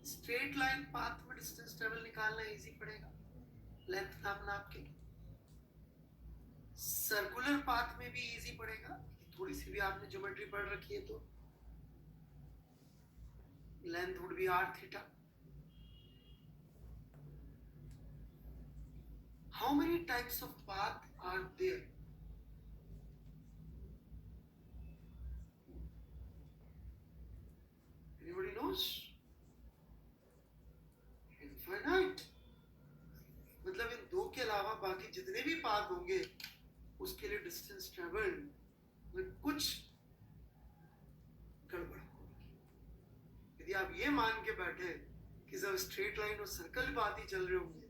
स्ट्रेट लाइन पाथ में डिस्टेंस ट्रैवल निकालना इजी पड़ेगा लेंथ नाप नाप के. सर्कुलर पाथ में भी इजी पड़ेगा, थोड़ी सी भी आपने ज्योमेट्री पढ़ रखी है तो. Length would be r theta. How many types of path are there? Anybody knows? Infinite. मतलब इन दो के अलावा बाकी जितने भी पाथ होंगे उसके लिए डिस्टेंस ट्रैवल्ड में कुछ गड़बड़ होगी. यदि आप ये मान के बैठे कि सब स्ट्रेट लाइन और सर्कल पाथ ही चल रहे होंगे,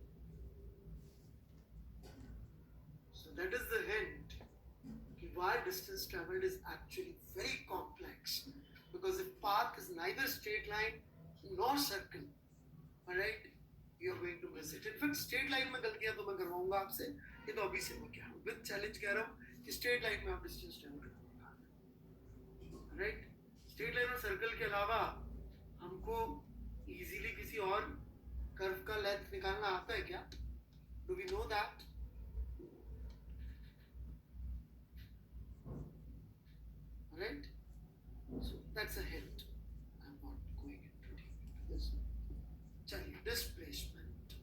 so that is the hint why distance traveled is actually very complex, because the path is neither straight line nor circle. Alright, you are going to miss it. In fact, straight line में गलतियां तो मैं करवाऊंगा आपसे, ये तो अभी से मैं कह रहा हूँ, विद चैलेंज कह रहा हूँ कि स्ट्रेट लाइन में आप डिस्टेंस ट्रैवल करेंगे. राइट, स्ट्रेट लाइन और सर्कल के अलावा हमको इजीली किसी और कर्व का लेंथ निकालना आता है क्या? Do we know that? Right? So that's a hint. I'm not going into this. Chaliye, displacement.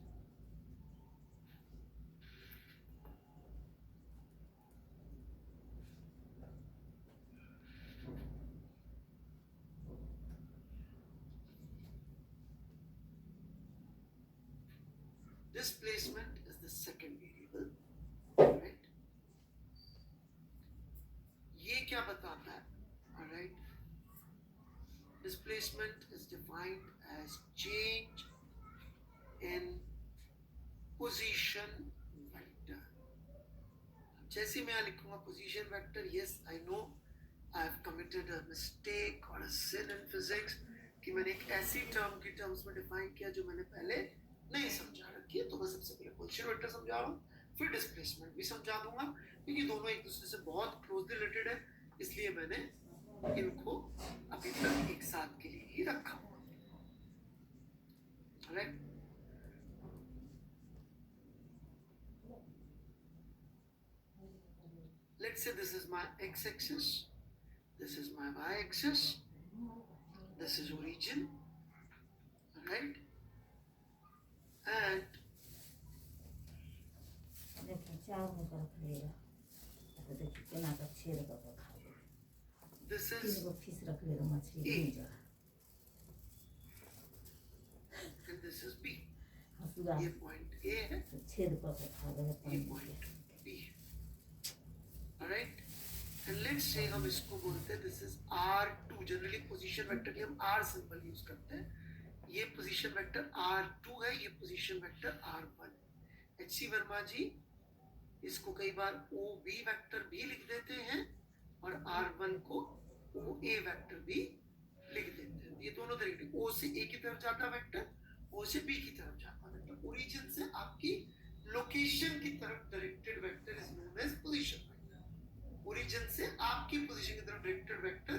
Displacement is the second variable, right? ये क्या बताता है? Alright. Displacement is defined as change in position vector. जैसे मैं यहाँ लिखूंगा position vector, yes, I know I have committed a mistake or a sin in physics कि मैंने एक ऐसी टर्म की टर्म्स में डिफाइन किया जो मैंने पहले नहीं समझा रखी है, तो मैं सबसे पहले पोजीशन वेक्टर समझा रहा हूँ, फिर डिस्प्लेसमेंट भी समझा दूंगा, क्योंकि दोनों एक दूसरे से बहुत क्लोजली रिलेटेड है, इसलिए मैंने इनको अभी तक एक साथ के लिए ही रखा हुआ। Right, let's say this is my x-axis, this is my y-axis, this is origin, right, and देखिए चार मुंह रख लेगा तो देखिए केना का छेद करके खाओगे। this तीन is गो फीस रख लेगा मछली A. तीन जगह। and this is B. हंसुआ ये पॉइंट A है, तो छेद करके खाओगे ये पानी पॉइंट B है। Alright, and let's say हम इसको बोलते हैं this is R2, generally position vector के हम R सिंबल यूज करते हैं। ये पोजीशन वेक्टर R2 है, ये position vector R1। HC Verma ji इसको कई बार OB वेक्टर भी लिख देते हैं और R1 को OA वेक्टर भी लिख देते हैं। ये दोनों तरीके, O से A की तरफ जाता वेक्टर, O से B की तरफ जाता वेक्टर। ओरिजिन से आपकी लोकेशन की तरफ directed vector is known as position vector. Origin से आपकी पोजीशन की तरफ directed vector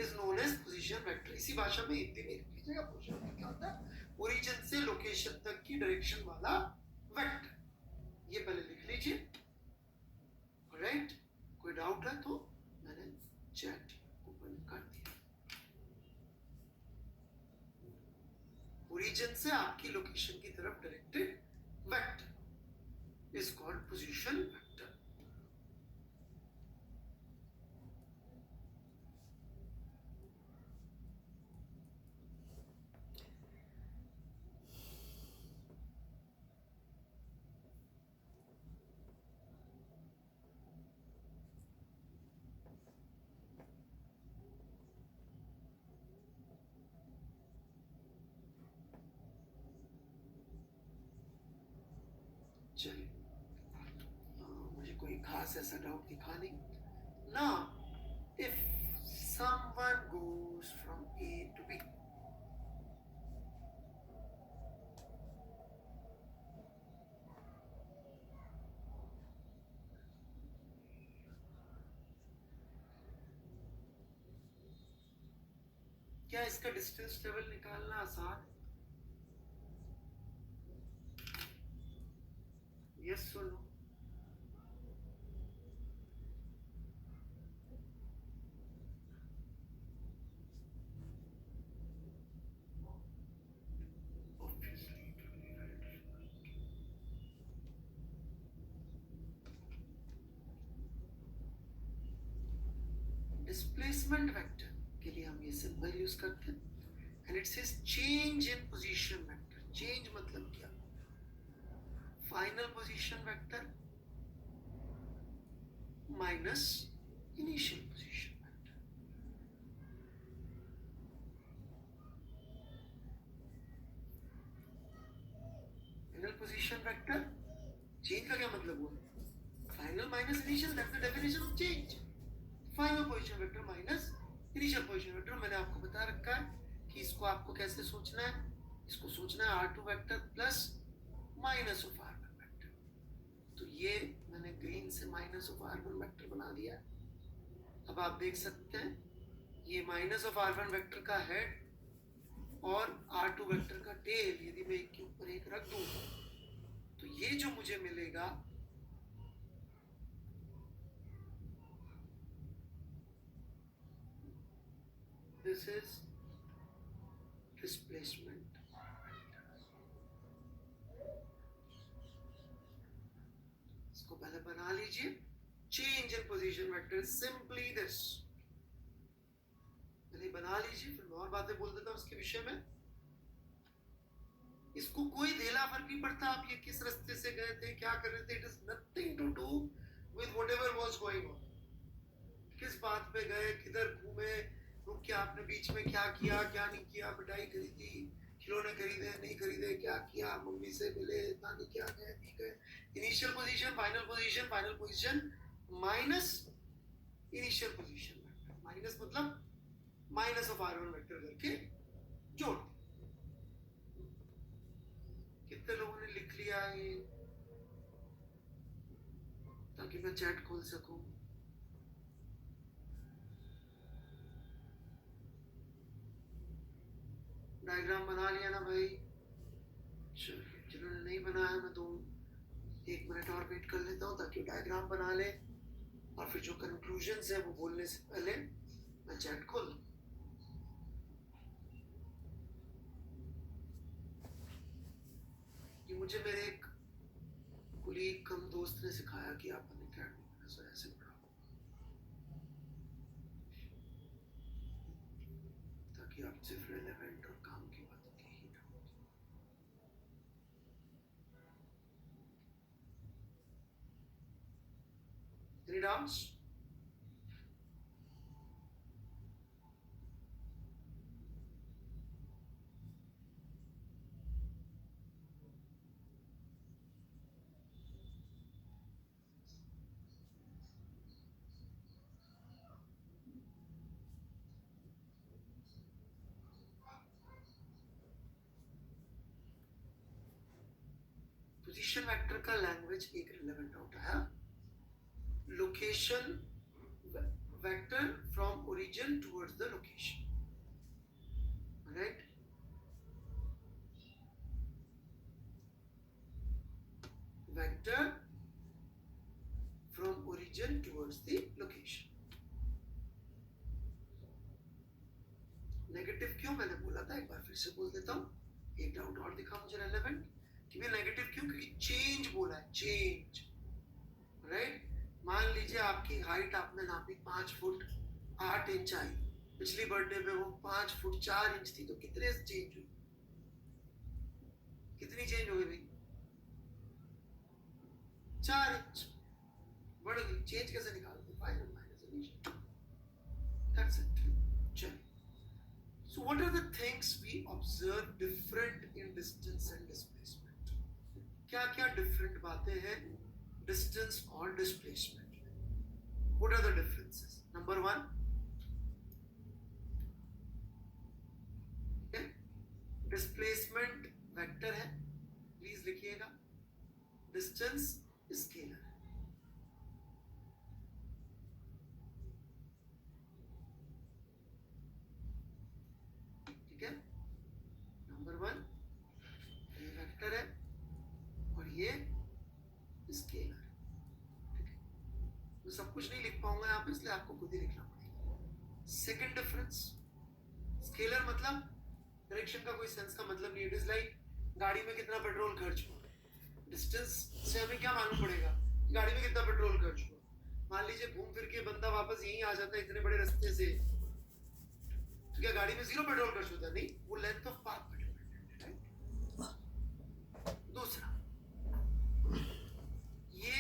is known as position vector. इसी भाषा में हिंदी में लिख लीजिएगा, पोजीशन वेक्टर क्या होता है? ओरिजिन से लोकेशन तक की डायरेक्शन वाला वेक्टर। ये पहले लिख लीजिए। ऑलराइट, कोई डाउट है तो मैंने चैट ओपन कर दिया। ओरिजिन से आपकी लोकेशन की तरफ directed vector is called position vector. चलिए, मुझे कोई खास ऐसा डाउट दिखा नहीं ना। If someone goes from A to B, क्या इसका डिस्टेंस ट्रेवल निकालना आसान? यस और नो? डिस्प्लेसमेंट वेक्टर के लिए हम ये सिंबल यूज करते हैं and it says change in position vector. Change मतलब क्या? Final position vector minus initial position vector. Final position vector, change का क्या मतलब हुआ? Final minus initial, that's the definition of change. Final position vector minus initial position vector. मैंने आपको बता रखा है कि इसको आपको कैसे सोचना है। इसको सोचना है R2 vector plus minus of R1 vector. तो ये मैंने ग्रीन से माइनस ऑफ R1 वेक्टर बना दिया। अब आप देख सकते हैं ये माइनस ऑफ R1 वेक्टर का हेड और R2 वेक्टर का टेल यदि मैं एक के ऊपर एक रख दूं तो ये जो मुझे मिलेगा this is displacement। इसको पहले बना लीजिए। Change in position vector is simply this. पहले बना लीजिए, फिर और बातें बोल देता हूं उसके विषय में। इसको कोई धेला फर्क नहीं पड़ता आप ये किस रास्ते से गए थे, क्या कर रहे थे। It is nothing to do with whatever was going on. किस बात पे गए, किधर घूमे, रुक के आपने बीच में क्या किया, क्या नहीं किया, मिठाई खरीदी, खिलौने खरीदे, नहीं खरीदे, क्या किया, मम्मी से मिले, नानी क्या गए, नहीं गए। Initial position, final position, final position minus initial position vector. Minus मतलब माइनस ऑफ R1 वेक्टर करके जोड़। कितने लोगों ने लिख लिया है ताकि मैं चैट खोल सकूं? डायग्राम बना लिया ना भाई? चलिए, जिन्होंने नहीं बनाया मैं 1 मिनट और वेट कर लेता हूँ ताकि डायग्राम बना ले, और फिर जो कंक्लूजन्स है वो बोलने से पहले मैं चैट खोल लूं। ये मुझे मेरे एक कुलीग कम दोस्त ने सिखाया कि आप अकेडमी में ऐसे पढ़ाओ ताकि आप सिर्फ रिलेवेंट और काम की बातों की ही ना। Any doubts? पोजीशन वेक्टर का लैंग्वेज एक रिलेवेंट डाउट है। Location vector from origin towards the location, right? Vector from origin towards the location. Negative क्यों मैंने बोला था, एक बार फिर से बोल देता हूँ, एक डाउट और दिखा मुझे रेलेवेंट कि मैं नेगेटिव क्यों, क्योंकि चेंज बोला है, चेंज, राइट? मान लीजिए आपकी हाइट आपने नापी 5 फुट 8 इंच आई, पिछली बर्थडे पे वो 5 फुट 4 इंच थी, तो कितने चेंज हुई? कितनी चेंज हो गई भाई? 4 इंच बढ़ गई। चेंज कैसे निकालते? Final minus initial, that's it. चलिए, so what are the things we observe different in distance and displacement? क्या क्या डिफरेंट बातें हैं डिस्टेंस और डिस्प्लेसमेंट में? What are the differences? Number 1, displacement vector है, प्लीज लिखिएगा। डिस्टेंस स्केलर है। ठीक है, नंबर 1 ये वेक्टर है और ये स्केलर है। ठीक है, मैं सब कुछ नहीं लिख पाऊंगा यहाँ पे, इसलिए आपको खुद ही लिखना पड़ेगा। सेकंड डिफरेंस, स्केलर मतलब डायरेक्शन का कोई सेंस का मतलब नहीं। इट इज लाइक गाड़ी में कितना पेट्रोल खर्च हुआ, डिस्टेंस से हमें क्या मालूम पड़ेगा गाड़ी में कितना पेट्रोल खर्च हुआ? मान लीजिए घूम फिर के बंदा वापस यहीं आ जाता है इतने बड़े रास्ते से, तो क्या गाड़ी में 0 पेट्रोल खर्च होता? नहीं, वो लेंथ ऑफ पाथ पे डिपेंडेंट है, राइट? दूसरा, ये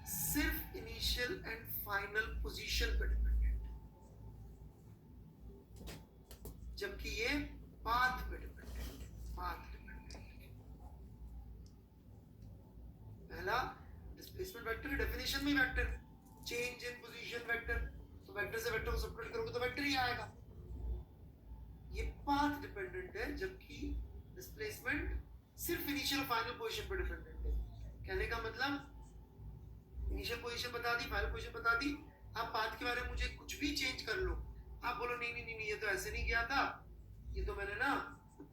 सिर्फ इनिशियल एंड फाइनल पोजीशन पे डिपेंडेंट है, जबकि ये पाथ पे डिपेंडेंट है, पाथ डिपेंडेंट है। पहला डिस्प्लेसमेंट वेक्टर की डेफिनेशन में vector change in position vector, तो वेक्टर से वेक्टर को सबट्रैक्ट करोगे तो वेक्टर ही आएगा। ये पाथ डिपेंडेंट है, जबकि डिस्प्लेसमेंट सिर्फ इनिशियल और फाइनल पोजीशन पर डिपेंडेंट है। कहने का मतलब इनिशियल पोजीशन बता दी, फाइनल पोजीशन बता दी, आप पाथ के बारे में मुझे कुछ भी चेंज कर लो, आप बोलो नहीं नहीं नहीं ये तो ऐसे नहीं गया था, ये तो मैंने ना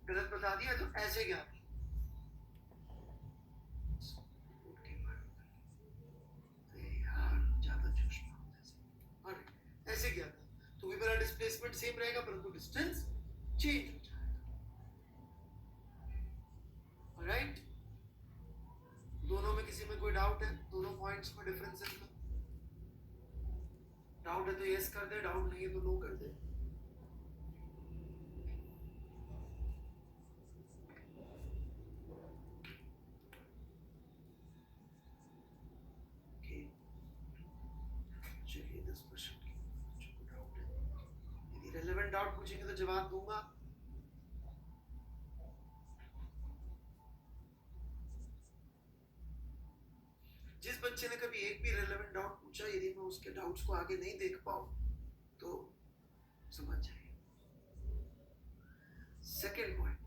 गलत बता दिया, तो ऐसे गया था, ऐसे गया था, तो भी मेरा डिस्प्लेसमेंट सेम रहेगा परंतु डिस्टेंस चेंज हो जाएगा। राइट? दोनों में किसी में कोई डाउट है? दोनों पॉइंट्स में डिफरेंसेस में डाउट है तो यस कर दे, डाउट नहीं है तो नो कर दे। चलिए 10% की डाउट है, यदि रेलेवेंट डाउट पूछेंगे तो जवाब दूंगा। जिस बच्चे ने कभी एक भी रेलेवेंट डाउट पूछा, यदि मैं उसके डाउट्स को आगे नहीं देख पाऊं तो समझ जाइए। सेकेंड पॉइंट,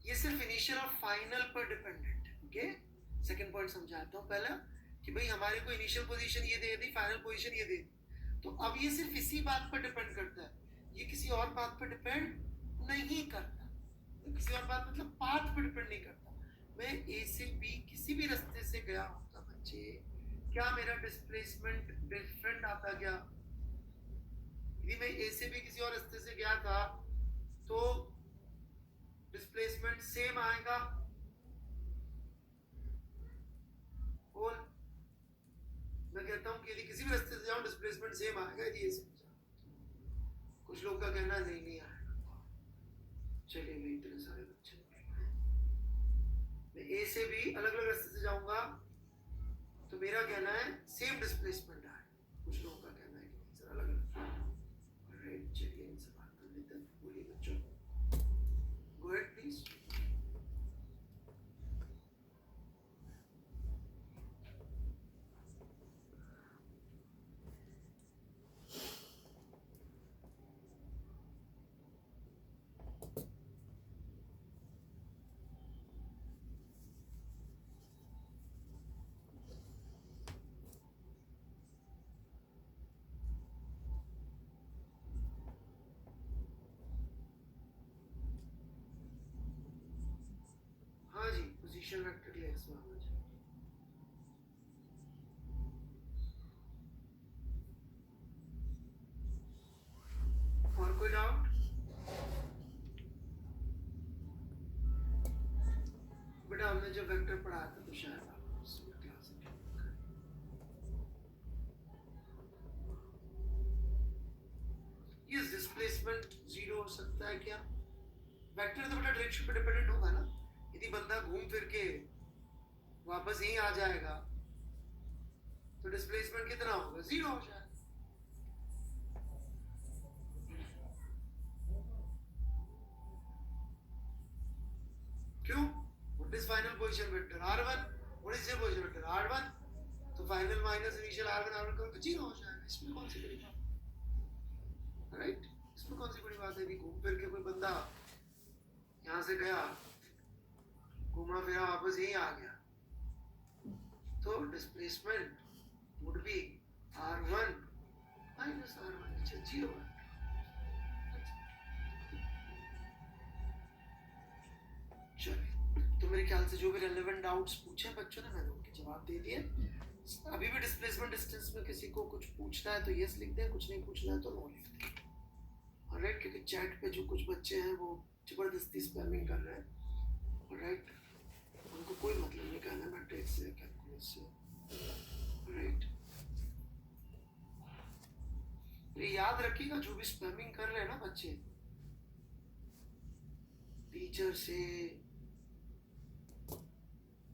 ये सिर्फ इनिशियल और फाइनल पर डिपेंडेंट है। ओके, सेकंड पॉइंट समझाता हूँ पहला कि भाई हमारे को इनिशियल पोजीशन ये दे दी, फाइनल पोजीशन ये दे दी, तो अब ये सिर्फ इसी बात पर डिपेंड करता है, ये किसी और बात पर डिपेंड नहीं करता। किसी और बात मतलब पाथ पर डिपेंड नहीं करता। मैं ए से बी किसी भी रास्ते से गया होता बच्चे, क्या मेरा डिस्प्लेसमेंट डिफरेंट आता क्या? यदि मैं ए से बी किसी और रास्ते से गया था तो डिस्प्लेसमेंट सेम आएगा। बोल, मैं कहता हूं कि यदि किसी भी रास्ते से जाऊं डिस्प्लेसमेंट सेम आएगा, यदि ए से बी जाऊं। कुछ लोग का कहना नहीं नहीं आएगा। चलिए भाई, इतने सारे बच्चे, मैं ए से बी अलग अलग रास्ते से जाऊंगा तो मेरा कहना है सेम डिस्प्लेसमेंट आएगा। कुछ लोगों का कहना है कि सर अलग अलग। राइट, चलिए इनसे बात कर लेते हैं। बोलिए बच्चों, गो अहेड प्लीज। हाँ जी, पोजीशन वेक्टर के लिए इस बार और कोई डाउट? बेटा हमने जो वेक्टर पढ़ाया था तो शायद आप उसमें क्लास में ये डिस्प्लेसमेंट जीरो हो सकता है क्या? वेक्टर तो बेटा डायरेक्शन पे डिपेंडेंट होगा ना। यदि बंदा घूम फिर के वापस यहीं आ जाएगा तो डिस्प्लेसमेंट कितना होगा? जीरो हो जाएगा। क्यों? What is final position vector? r1। What is position vector? r1। तो final minus initial r1 r1 करो तो जीरो हो जाएगा। इसमें कौन सी बड़ी बात? राइट, इसमें कौन सी बड़ी बात है? यदि घूम फिर के कोई बंदा यहाँ से गया, घूमा फिरा वापस यहीं आ गया, तो displacement would be r1 minus r1 zero. चलिए, तो मेरे ख्याल से जो भी रेलेवेंट डाउट्स पूछे बच्चों ने, मैंने उनके जवाब दे दिए। अभी भी डिस्प्लेसमेंट डिस्टेंस में किसी को कुछ पूछना है तो यस लिख दें, कुछ नहीं पूछना है तो नो लिख दें। ऑलराइट, क्योंकि चैट पे जो कुछ बच्चे हैं वो जबरदस्ती स्पैमिंग कर रहे हैं। ऑलराइट, उनको कोई मतलब नहीं कहना मैट्रिक्स से, कैलकुलस से। राइट, ये याद रखिएगा, जो भी स्पैमिंग कर रहे हैं ना बच्चे, टीचर से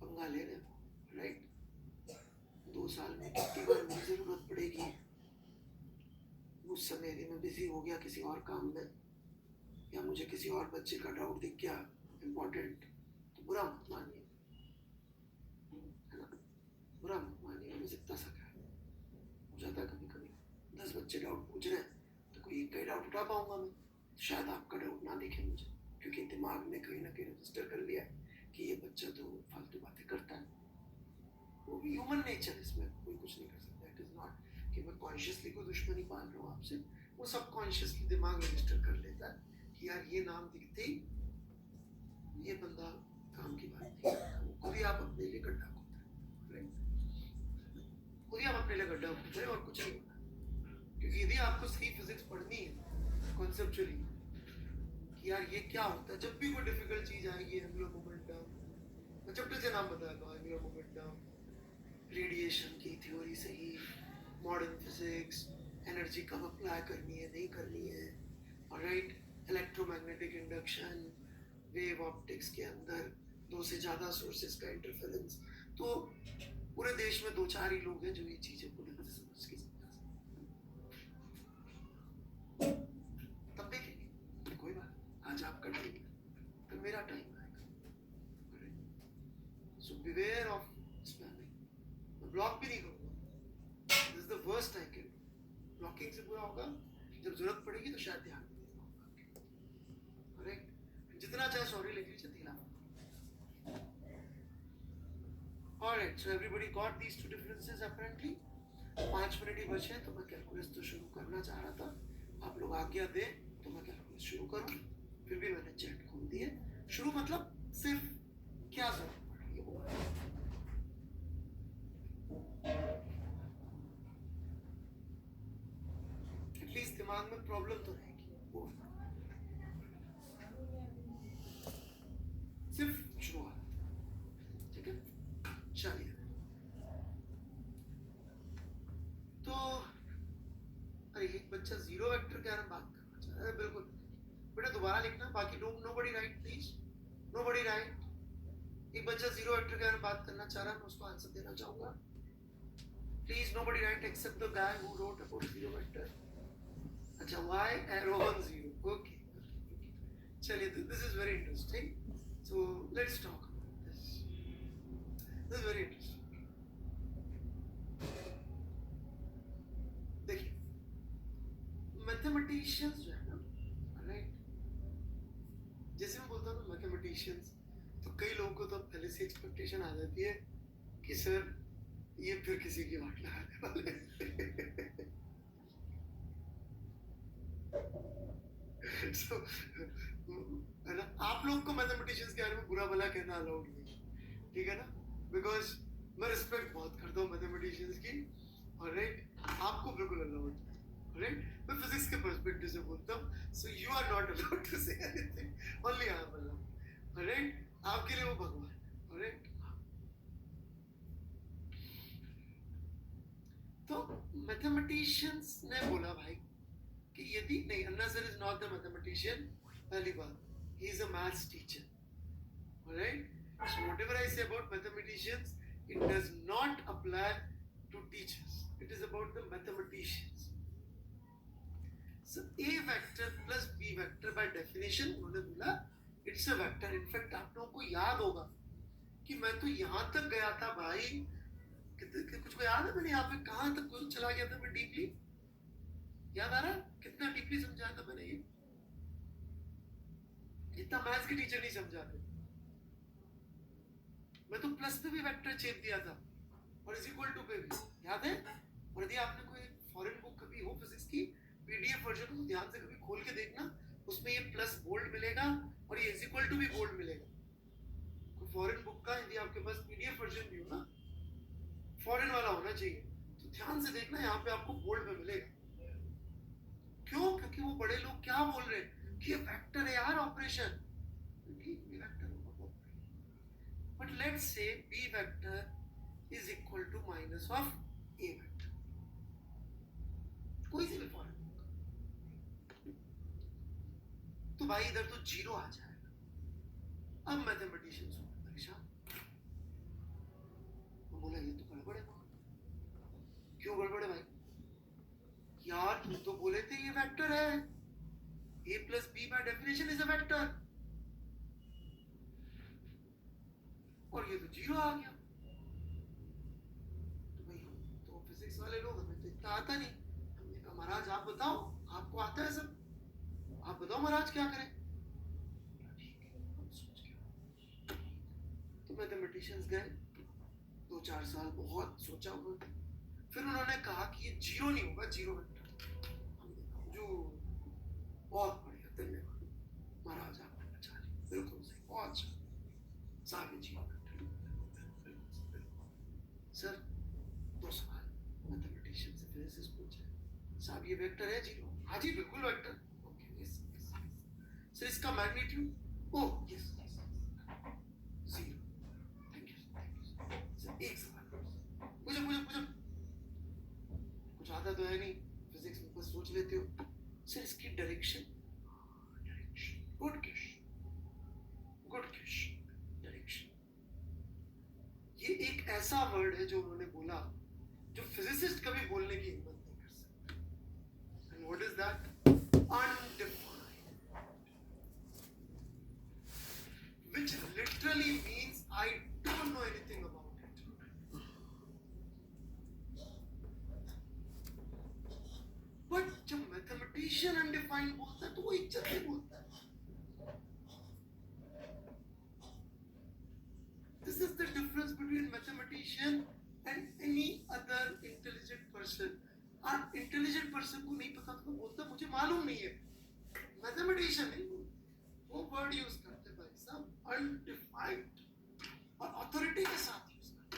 पंगा ले रहे हैं। राइट, 2 साल में कितनी बार मुझे जरूरत पड़ेगी, उस समय यदि मैं बिजी हो गया किसी और काम में, या मुझे किसी और बच्चे का डाउट दिख गया इम्पोर्टेंट, तो बुरा मत मानिए, है ना? बुरा मत मानिए, मुझे इतना सा क्या हो जाता है कभी कभी, 10 बच्चे डाउट पूछ रहे हैं तो कोई एक का डाउट उठा पाऊंगा मैं, तो शायद आपका डाउट ना दिखे मुझे, क्योंकि दिमाग में कहीं ना कहीं रजिस्टर कर लिया कि ये बच्चा तो फालतू बातें करता है। वो भी ह्यूमन नेचर, इसमें कोई कुछ नहीं कर सकता। इट इज नॉट कि मैं कॉन्शियसली कोई दुश्मनी पाल रहा हूँ आपसे, वो सब कॉन्शियसली दिमाग रजिस्टर कर लेता है कि यार ये नाम दिखते ही ये बंदा काम की बात नहीं। वो खुद ही आप अपने लिए गड्ढा खोद रहे, खुद ही आप अपने लिए गड्ढा खोद रहे और कुछ नहीं होता। क्योंकि यदि आपको सही फिजिक्स पढ़नी है कॉन्सेप्चुअली कि यार ये क्या होता है, जब भी कोई डिफिकल्ट चीज आएगी, एंगुलर मोमेंटम, मैं चैप्टर से नाम बताता हूँ, एंगुलर मोमेंटम, रेडिएशन की थ्योरी से ही, मॉडर्न फिजिक्स, एनर्जी कब अप्लाई करनी है नहीं करनी है, alright, electromagnetic induction, wave optics के अंदर 2 से ज़्यादा सोर्सेज का इंटरफेरेंस, तो पूरे देश में 2-4 ही लोग हैं जो ये चीज़ें पूरी तरह से समझ के समझा सकते। तब देखेंगे, कोई बात, आज आपका टाइम है, कल मेरा टाइम आएगा। सो बिवेयर ऑफ स्पैमिंग। ब्लॉक भी नहीं करूँगा, this is the worst I can. Blocking से बुरा होगा, जब जरूरत पड़ेगी तो शायद ध्यान नहीं देगा। करेक्ट, जितना चाहे सॉरी लिख लीजिए, Alright, so everybody got these two differences apparently. 5 minute ही बचे हैं तो मैं कैलकुलस तो शुरू करना चाह रहा था, आप लोग आज्ञा दें तो मैं कैलकुलस शुरू करूं, फिर भी मैंने चैट खोल दिए। शुरू मतलब सिर्फ क्या जरूरत पड़ रही है वो एटलीस्ट दिमाग में प्रॉब्लम तो रहेगी वो सिर्फ शुरुआत, ठीक है। चलिए तो अरे एक बच्चा जीरो वेक्टर के बारे में बात करना चाह रहा है, बिल्कुल बेटा दोबारा लिखना, बाकी don't nobody right please, nobody right. एक बच्चा जीरो वेक्टर के बारे में बात करना चाह रहा है, मैं उसको आंसर देना चाहूंगा। Please nobody write except the guy who wrote about zero vector. अच्छा y arrow on zero, okay, चलिए this is very interesting, so let's talk about this is very interesting. देखिए मैथमेटिशियंस जो है ना, राइट, जैसे मैं बोलता हूँ ना मैथमेटिशियंस, तो कई लोगों को तो पहले से एक्सपेक्टेशन आ जाती है कि सर ये फिर किसी की वाट लगाने वाले so, है ना, आप लोग को मैथमेटिशियंस के बारे में बुरा भला कहना अलाउड नहीं, ठीक है ना, बिकॉज मैं रिस्पेक्ट बहुत करता हूँ मैथमेटिशियंस की, और राइट आपको बिल्कुल अलाउड, राइट, मैं फिजिक्स के पर्सपेक्टिव से बोलता हूँ, so you are not allowed to say anything, only I am allowed, right, आपके लिए वो भगवान, राइट। तो मैथमेटिशियंस ने बोला भाई कि यदि नहीं, Anna sir is not the mathematician, पहली बात, he is a maths teacher, alright, so whatever I say about mathematicians it does not apply to teachers, it is about the mathematicians. So A vector plus B vector by definition उन्होंने बोला it's a vector. In fact आप लोगों को याद होगा कि मैं तो यहां तक गया था भाई, कुछ को याद है मैंने यहाँ पे कहां तक कुछ चला गया था मैं डीपली, याद आ रहा है कितना डीपली समझाया था मैंने ये, जितना मैथ्स के टीचर नहीं समझाते। मैं तो प्लस पे भी वेक्टर छेद दिया था और इज इक्वल टू पे भी, याद है। और यदि आपने कोई फॉरेन बुक कभी हो फिजिक्स की पीडीएफ वर्जन को ध्यान से कभी खोल के देखना, उसमें ये प्लस बोल्ड मिलेगा और ये इज इक्वल टू भी बोल्ड मिलेगा। कोई फॉरेन बुक का यदि आपके पास पीडीएफ वर्जन भी हो ना, फॉरेन वाला होना चाहिए, तो ध्यान से देखना यहाँ पे आपको बोल्ड में मिलेगा। क्यों? क्योंकि वो बड़े लोग क्या बोल रहे हैं कि ये वेक्टर है यार operation, but let's say B vector is equal to minus of A vector, कोई सी भी फॉर्म, तो भाई इधर तो जीरो आ जाएगा। अब मैथमेटिशियंस परेशान, बोला ये तो गड़बड़ है। क्यों गड़बड़ है भाई? यार तुम तो बोले थे ये वेक्टर है, a plus B by definition is a vector, और ये तो जीरो आ गया। तो भाई तो फिजिक्स वाले लोग, हमें तो इतना आता नहीं, हमने कहा महाराज आप बताओ, आपको आता है सब, आप बताओ महाराज क्या करें। ठीक है हम सोच के, तो मैथमेटिशियंस गए, 2-4 साल बहुत सोचा उन्होंने, फिर उन्होंने कहा कि ये जीरो नहीं होगा, जीरो वेक्टर। जो बहुत बढ़िया, धन्यवाद महाराज आपने बचा लिया, बिल्कुल सही, बहुत अच्छा, सारे जीरो वेक्टर। सर 2 सवाल मैथमेटिशियन से फिजिसिस्ट पूछे, साहब ये वेक्टर है जीरो? हाँ जी बिल्कुल vector. Okay yes yes. Sir इसका magnitude? Oh yes yes, zero. Thank you sir. एक सवाल पूछो पूछो पूछो, कुछ आता तो है नहीं फिजिक्स में, बस सोच लेते हो। सर इसकी direction? Direction, good question, good question, direction. ये एक ऐसा वर्ड है जो उन्होंने बोला जो फिजिसिस्ट कभी बोलने की हिम्मत नहीं कर सकता। And what is that? Undefined, which literally means I don't know anything about it. But जब मैथमेटिशियन अनडिफाइंड बोलता है तो वो इज्जत से बोलता है। This is the difference between mathematician and any other intelligent person? आप इंटेलिजेंट पर्सन को नहीं पता तो बोलता मुझे मालूम नहीं है। मैथमेटिशियन नहीं, वो वर्ड यूज करते भाई साहब, अनडिफाइंड, और अथॉरिटी के साथ यूज करते।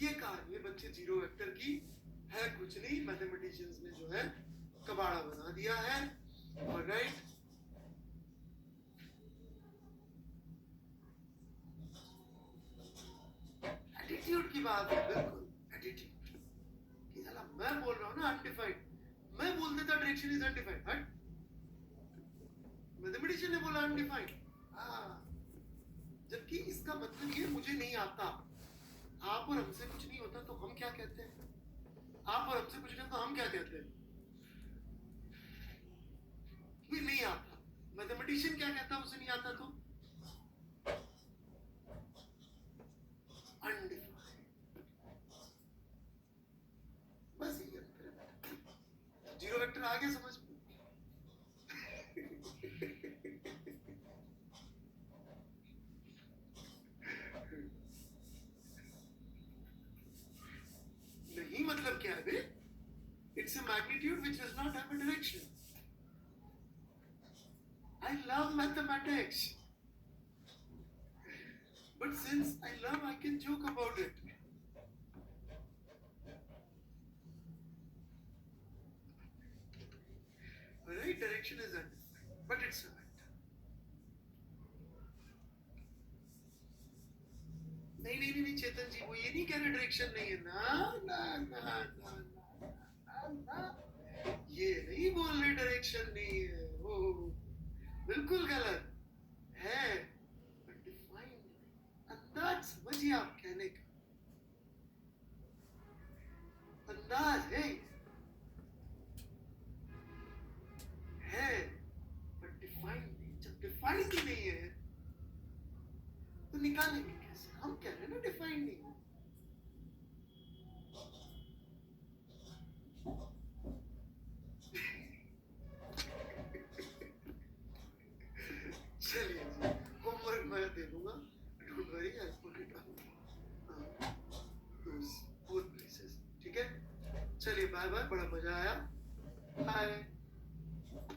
ये कहानी है बच्चे जीरो वेक्टर की, है कुछ नहीं, मैथमेटिशियंस ने जो है कबाड़ा बना दिया है। ऑलराइट, एटीट्यूड की बात है, बिल्कुल एटीट्यूड। मैं बोल रहा हूँ ना अनडिफाइंड, मैं बोल देता डायरेक्शन इज अनडिफाइंड, हट, मैथमेटिशियन ने बोला अनडिफाइंड। जबकि इसका मतलब ये मुझे नहीं आता। आप और हमसे कुछ नहीं होता तो हम क्या कहते हैं? आप और हमसे कुछ नहीं होता तो हम क्या कहते हैं? नहीं आता। मैथमेटिशियन क्या कहता है उसे नहीं आता तो? अनडिफाइंड। बस ये जीरो वेक्टर आ गया समझ में? नहीं मतलब क्या है? It's a magnitude which does not have a direction. I love mathematics, but since I love, I can joke about it. Alright, direction is undefined, but it's a vector. नहीं चेतन जी, वो ये नहीं कह रहे डायरेक्शन नहीं है ना, ना ना ना ना ना ना, ये नहीं बोल रहे डायरेक्शन नहीं है, वो बिल्कुल गलत है। डिफाइंड अंदाज समझिए, आप कहने का अंदाज है, बट डिफाइंड नहीं। जब डिफाइंड ही नहीं है तो निकालेंगे कैसे? हम कह रहे हैं ना डिफाइंड नहीं है। चलिए जी, होमवर्क मैं दे दूंगा, don't worry, I put it on both places, ठीक है? चलिए बाय बाय, बड़ा मजा आया, बाय।